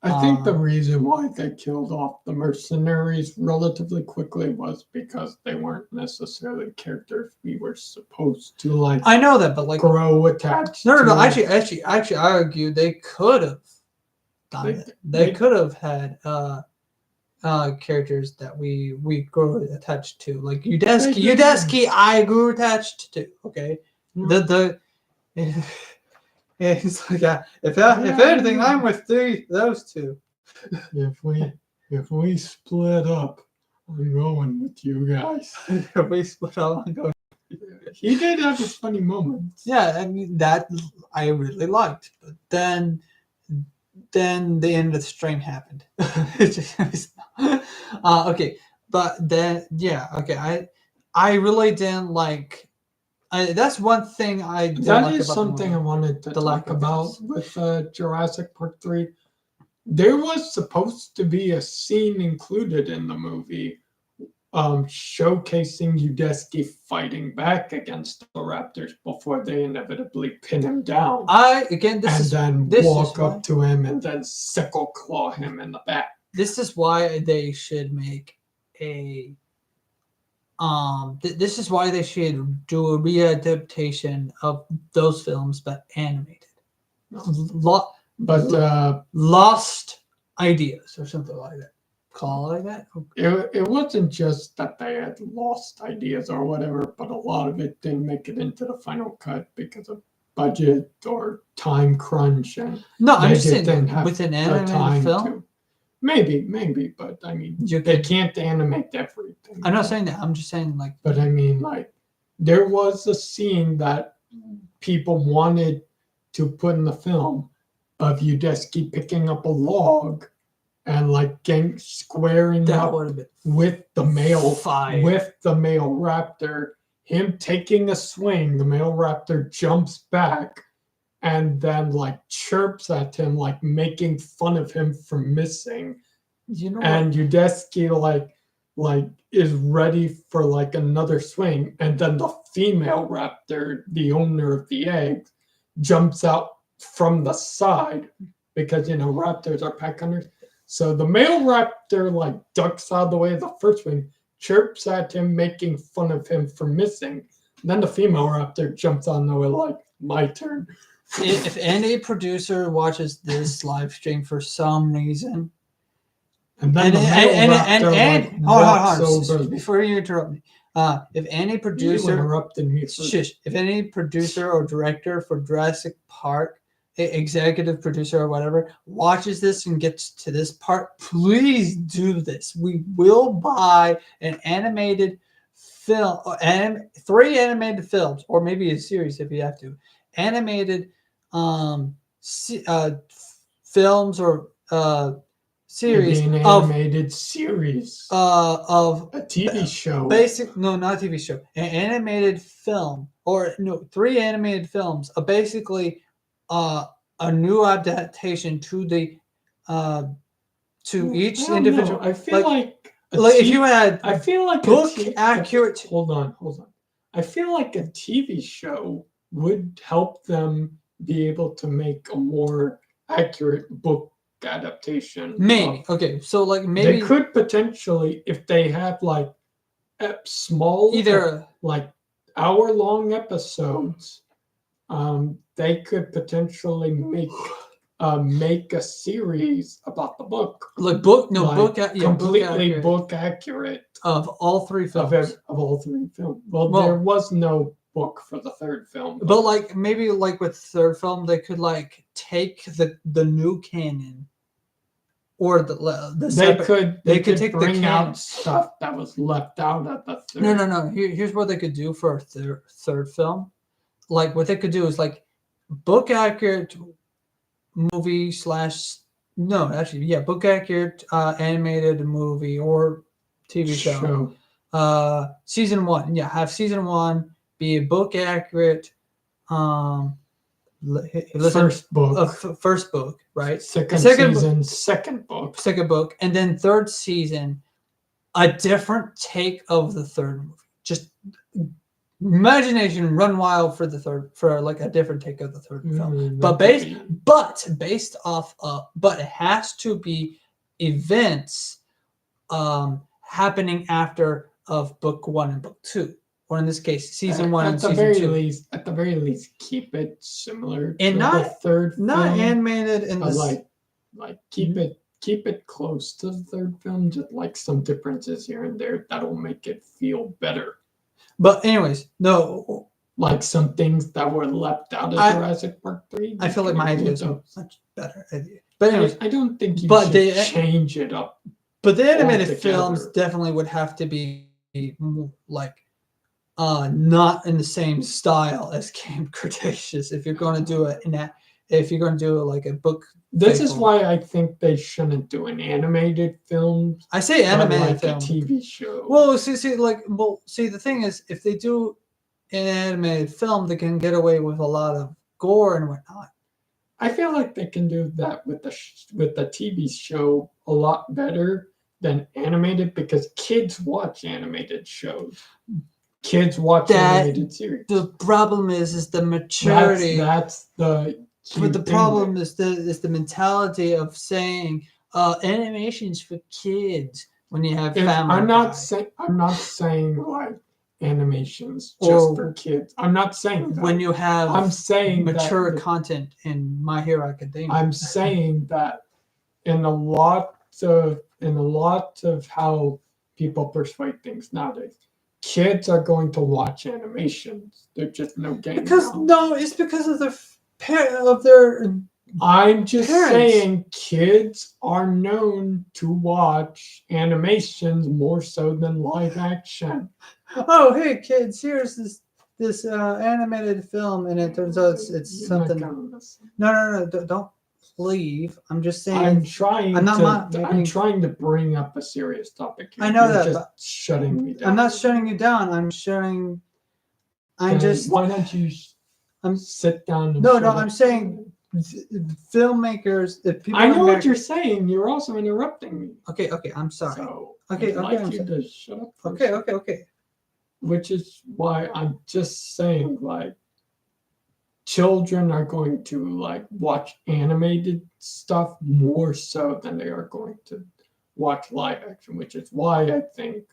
I think the reason why they killed off the mercenaries relatively quickly was because they weren't necessarily characters we were supposed to like. I know that, but like grow attached. No. Actually, I argue they could have done it. They could have had characters that we grow attached to, like Udesky. I grew attached to. Okay, it's like if anything, I'm with those two. If we if we split up, I'm going with you guys. We split up and go. He did have his funny moments. Yeah, I mean that I really liked, but then the end of the stream happened. Okay, but then yeah, okay, I really didn't like. That's one thing I didn't That like is about something the I movie. wanted to The lack talk of about this. with Jurassic Park 3. There was supposed to be a scene included in the movie showcasing Udesky fighting back against the raptors before they inevitably pin him down. Then walk up to him and then sickle claw him in the back. This is why they should make a this is why they should do a readaptation of those films but animated. Lost ideas or something like that. Call it like that. It wasn't just that they had lost ideas or whatever, but a lot of it didn't make it into the final cut because of budget or time crunch. And no, I'm they just just saying didn't have with an the animated time film. to. Maybe, but I mean, they can't animate everything. I'm not saying that. I'm just saying like. But I mean, like, there was a scene that people wanted to put in the film of Udesky picking up a log and like squaring That up would have been with the male fire. raptor, him taking a swing, the male raptor jumps back and then like chirps at him, like making fun of him for missing. You know and Udesky like is ready for like another swing, and then the female raptor, the owner of the eggs, jumps out from the side because raptors are pack hunters. So the male raptor like ducks out of the way of the first swing, chirps at him, making fun of him for missing. Then the female raptor jumps on the way like, my turn. If any producer watches this live stream for some reason, and then the male raptor walks over. Before you interrupt me, if any producer interrupted me, if any producer or director for Jurassic Park, executive producer or whatever, watches this and gets to this part, please do this. We will buy an animated film, and 3 animated films, or maybe a series if you have to, animated films or series an animated series of a TV show. Not a TV show. An animated film, or 3 animated films. Basically, a new adaptation to the to each individual. I feel like if you had, I feel like book accurate. Hold on. I feel like a TV show would help them be able to make a more accurate book adaptation. Maybe. Okay, so like maybe they could potentially, if they have like small, either like hour-long episodes, they could potentially make a series about the book. Like completely book accurate of all 3 films. Of all 3 films. Well, there was no book for the 3rd film. But like maybe like with the 3rd film, they could like take the new canon, or they could take bring out stuff that was left out at the 3rd. No. Here's what they could do for a 3rd film. Like what they could do is like book accurate movie / book accurate animated movie or TV show. Season 1, have season 1 be a book accurate first book, right? Second book, and then 3rd season a different take of the 3rd movie. Just imagination run wild for the 3rd, for like a different take of the 3rd film. But based off of, but it has to be events happening after of book 1 and book 2. Or in this case, season 1 and season 2. At the very least, keep it similar and to not the 3rd not film, animated in this. Like keep it close to the 3rd film. Just like some differences here and there that'll make it feel better. But anyways, no. Like some things that were left out of Jurassic Park 3. I feel like my idea is a much better idea. But anyways, I don't think you should change it up But the animated altogether. films definitely would have to be like not in the same style as Camp Cretaceous if you're going to do it if you're going to do it like a book. This is faithful. why I think they shouldn't do an animated film. I say animated like film. a TV show. Well, see, the thing is, if they do an animated film, they can get away with a lot of gore and whatnot. I feel like they can do that with the TV show a lot better than animated because kids watch animated shows. Kids watch animated series. The problem is the maturity. That's the. But the problem is the mentality of saying animation's for kids when you have family. I'm not saying like animations just for kids. I'm not saying that. When you have I'm saying mature content in My Hero Academia. I'm saying that in a lot of how people persuade things nowadays, kids are going to watch animations. They're just no game. It's because of their I'm just parents. saying kids are known to watch animations more so than live action. Oh, hey kids, here's this animated film, and it turns out it's something. No, don't leave. I'm just saying. I'm trying to bring up a serious topic here. I know You're that, just shutting me down. I'm not shutting you down. Why don't you sit down? And I'm saying filmmakers. If people I know what you're saying. You're also interrupting me. Okay, I'm sorry. So Okay, I'd like I'm you sorry. to shut up. Okay. Which is why I'm just saying, like, children are going to like watch animated stuff more so than they are going to watch live action, which is why I think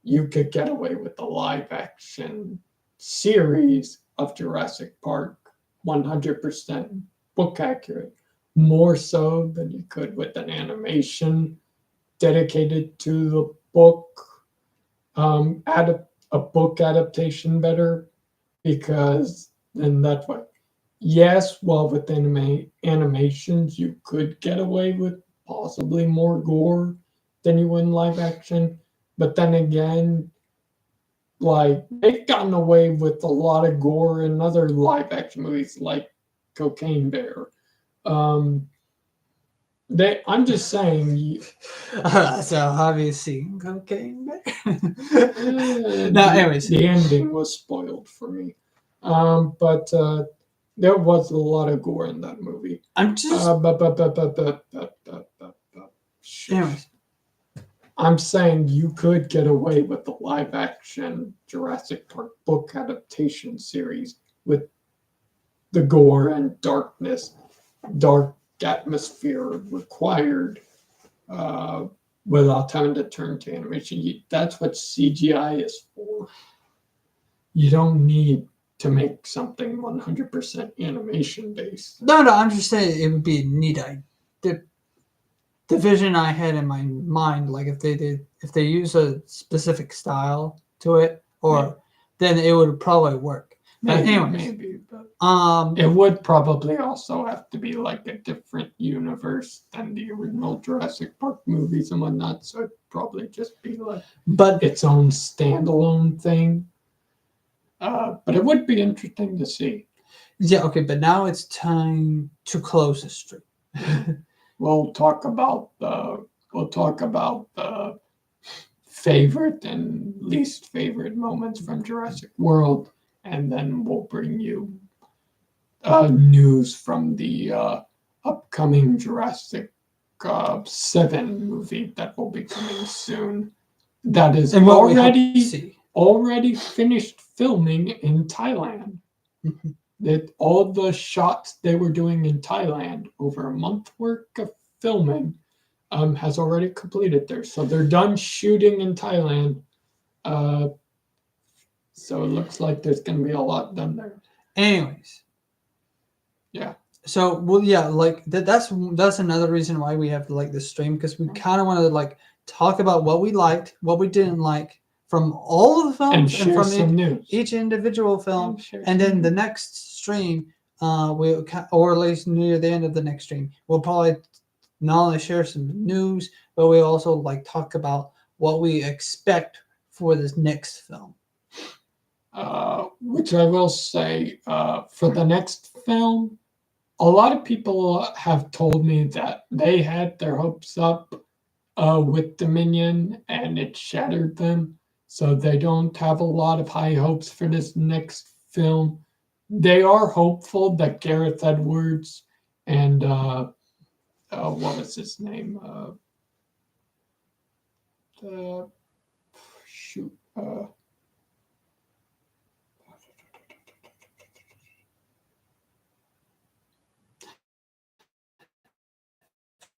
you could get away with the live action series of Jurassic Park 100% book accurate, more so than you could with an animation dedicated to the book, a book adaptation better, because then that's what. Yes, well, with animations, you could get away with possibly more gore than you would in live action. But then again, like, they've gotten away with a lot of gore in other live action movies, like Cocaine Bear. I'm just saying. So have you seen Cocaine Bear? No, anyways, the ending was spoiled for me. But there was a lot of gore in that movie. I'm just. Anyways, I'm saying you could get away with the live action Jurassic Park book adaptation series with the gore and dark atmosphere required without having to turn to animation. That's what CGI is for. You don't need to make something 100% animation based. No, I'm just saying it would be a neat idea. The vision I had in my mind, like if they use a specific style to it, then it would probably work. Maybe, but it would probably also have to be like a different universe than the original Jurassic Park movies and whatnot. So it'd probably just be like its own standalone thing. But it would be interesting to see. Yeah, okay, but now it's time to close the stream. We'll talk about the favorite and least favorite moments from Jurassic World, and then we'll bring you news from the upcoming Jurassic 7 movie that will be coming soon. That is already finished filming in Thailand. That all the shots they were doing in Thailand, over a month work of filming, has already completed there. So they're done shooting in Thailand. So it looks like there's going to be a lot done there. Anyways. Yeah. So, well, yeah, like that's another reason why we have like this stream, because we kind of want to like talk about what we liked, what we didn't like from all of the films and from each individual film, and then the next stream, or at least near the end of the next stream, we'll probably not only share some news, but we also like talk about what we expect for this next film. Which I will say, for the next film, a lot of people have told me that they had their hopes up with Dominion and it shattered them. So they don't have a lot of high hopes for this next film. They are hopeful that Gareth Edwards and what was his name? Uh, shoot.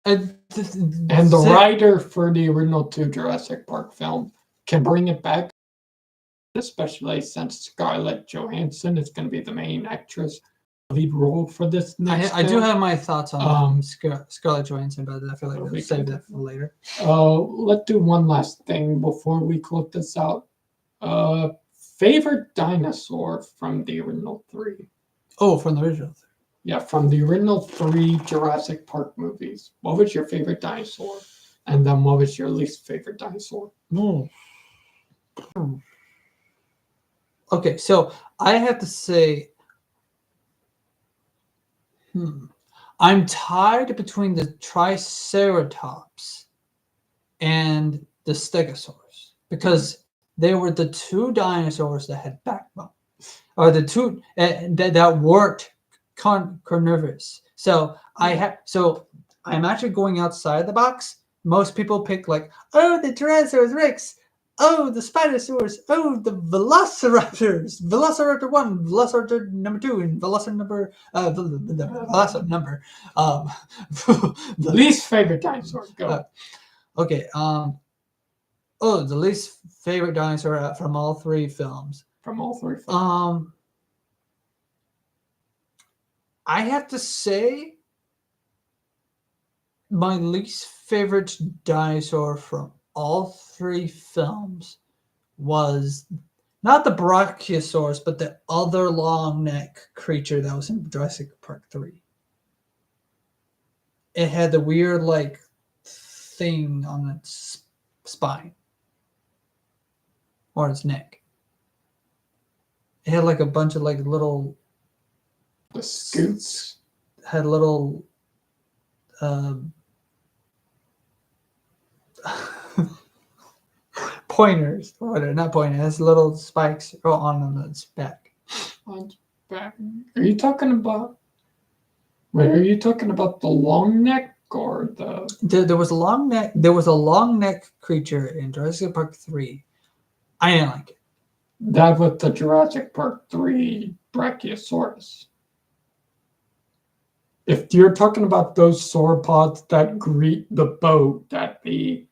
And the writer for the original two Jurassic Park film can bring it back, especially since Scarlett Johansson is going to be the main actress, lead role for this next I do film. have my thoughts on Scarlett Johansson, but I feel like we'll save that for later. Let's do one last thing before we close this out. Favorite dinosaur from the original three? Oh, from the original. Yeah, from the original three Jurassic Park movies. What was your favorite dinosaur? And then what was your least favorite dinosaur? Okay, so I have to say, I'm tied between the Triceratops and the Stegosaurus because they were the two dinosaurs that had backbone, or the two that weren't carnivorous. So I'm actually going outside the box. Most people pick like, oh, the Tyrannosaurus Rex, oh, the Spinosaurus, oh, the Velociraptors, Velociraptor 1, Velociraptor number 2, and Velociraptor number. The least favorite dinosaur. Go. Okay. The least favorite dinosaur from all three films. From all three films. I have to say, my least favorite dinosaur from all three films was not the Brachiosaurus, but the other long neck creature that was in Jurassic Park 3. It had the weird like thing on its spine or its neck. It had like a bunch of like little. The scoots had little pointers, or whatever, not pointers, it has little spikes on its back. On its back. Are you talking about the long neck or there was a long neck? There was a long neck creature in Jurassic Park 3. I didn't like it. That was the Jurassic Park 3 Brachiosaurus. If you're talking about those sauropods that greet the boat at the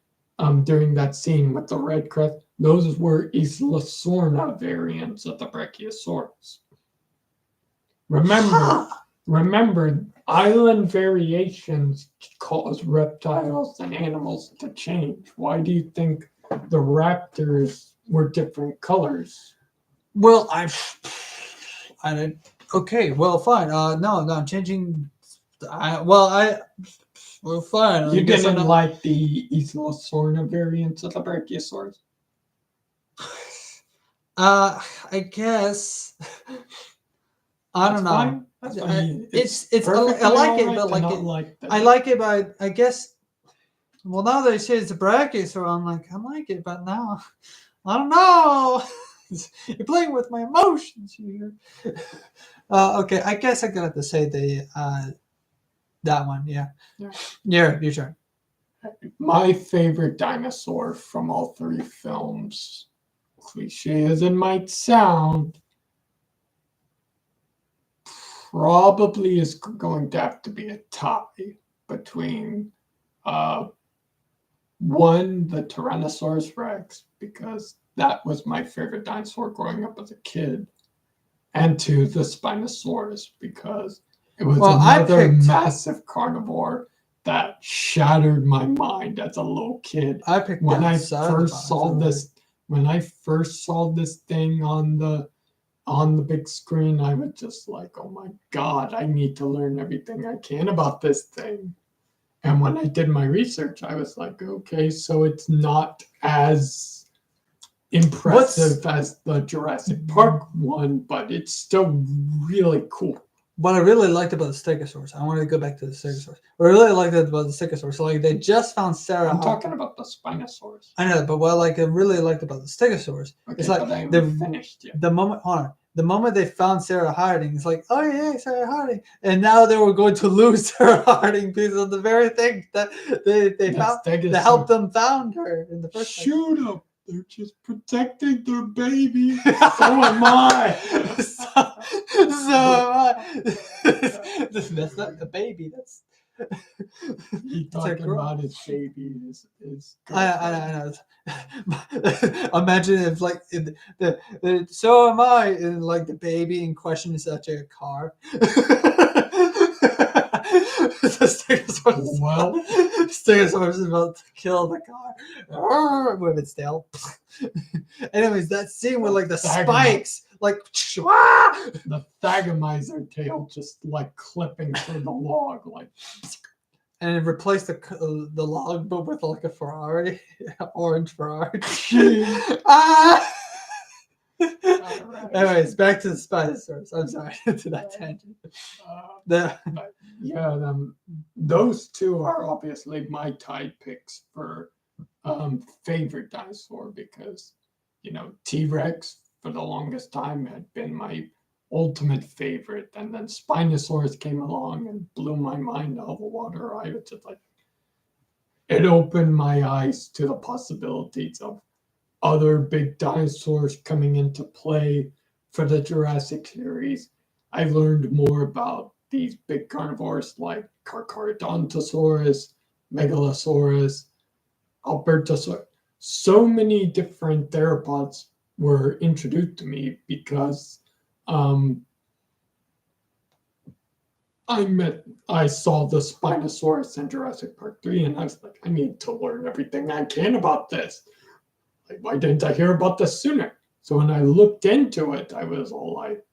during that scene with the red crest, those were Isla Sorna variants of the Brachiosaurus. Remember, island variations cause reptiles and animals to change. Why do you think the raptors were different colors? Well, I didn't. Okay, well, fine. No, I'm changing. Well, fine. You didn't like the Isla Sorna variants of the Brachiosaurus? I guess. I don't know. That's fine. It's I like it, but I like it, but I guess. Well, now they say it's a Brachiosaurus, I like it, but now I don't know. You're playing with my emotions here. Okay, I guess I'm gonna have to say that one. Yeah, your turn. My favorite dinosaur from all three films, cliche as it might sound, probably is going to have to be a tie between one, the Tyrannosaurus Rex, because that was my favorite dinosaur growing up as a kid, and two, the Spinosaurus, because it was another massive carnivore that shattered my mind as a little kid. I picked when I first saw this thing on the big screen, I was just like, oh my God, I need to learn everything I can about this thing. And when I did my research, I was like, okay, so it's not as impressive as the Jurassic Park one, but it's still really cool. What I really liked about the Stegosaurus, I want to go back to the Stegosaurus. What I really liked about the Stegosaurus, like they just found Sarah. I'm talking about the Spinosaurus. I know, but what I really liked about the Stegosaurus, Okay, it's like but I haven't finished yet. the moment they found Sarah Harding, it's like, oh yeah, Sarah Harding, and now they were going to lose Sarah Harding because of the very thing that they found that helped them found her in the first place. Shoot them! They're just protecting their baby. So am I. So am I. That's not the baby. That's he talking about his baby. His I know. Imagine if like so am I, and like the baby in question is actually a car. Stegosaurus is about to kill the car with its tail. Anyways, that scene with like the spikes, like the Thagomizer tail just like clipping through the log, like, and it replaced the log, but with like a Ferrari, orange Ferrari. Anyways, back to the Spinosaurus. I'm sorry to that tangent. Those two are obviously my tied picks for favorite dinosaur because, T-Rex for the longest time had been my ultimate favorite, and then Spinosaurus came along and blew my mind out of the water. I was just like, it opened my eyes to the possibilities of other big dinosaurs coming into play for the Jurassic series. I learned more about these big carnivores like Carcharodontosaurus, Megalosaurus, Albertosaurus. So many different theropods were introduced to me because I saw the Spinosaurus in Jurassic Park 3, and I was like, I need to learn everything I can about this. Like, why didn't I hear about this sooner? So when I looked into it, I was all like,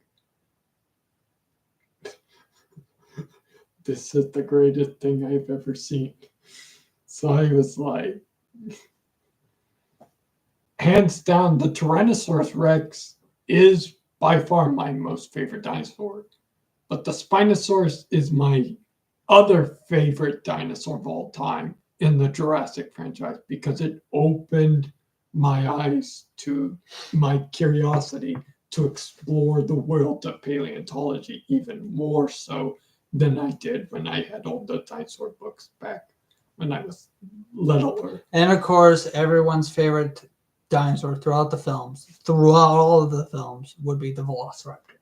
this is the greatest thing I've ever seen. So I was like, hands down, the Tyrannosaurus Rex is by far my most favorite dinosaur. But the Spinosaurus is my other favorite dinosaur of all time in the Jurassic franchise because it opened my eyes to my curiosity to explore the world of paleontology even more so than I did when I had all the dinosaur books back when I was littler. And of course, everyone's favorite dinosaur throughout all of the films, would be the Velociraptor.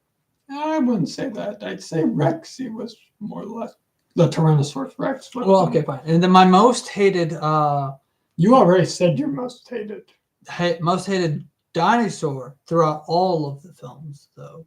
I wouldn't say that. I'd say Rex. He was more or less the Tyrannosaurus Rex. Well, okay, fine. And then my most hated. You already said your most hated. Most hated dinosaur throughout all of the films, though.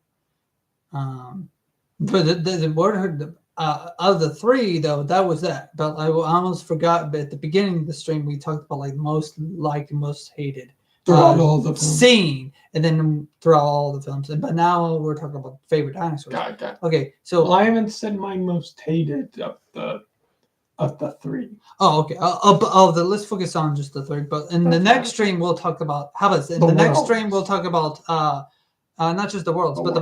But the word of the three, though, that was that. But I almost forgot. But at the beginning of the stream, we talked about like most liked and most hated throughout all the films. Scene, and then throughout all the films. But now we're talking about favorite dinosaurs. Okay. Okay, so I haven't said my most hated of the three. Oh, okay. Let's focus on just the three. But in the next stream, we'll talk about next stream we'll talk about not just the worlds, but the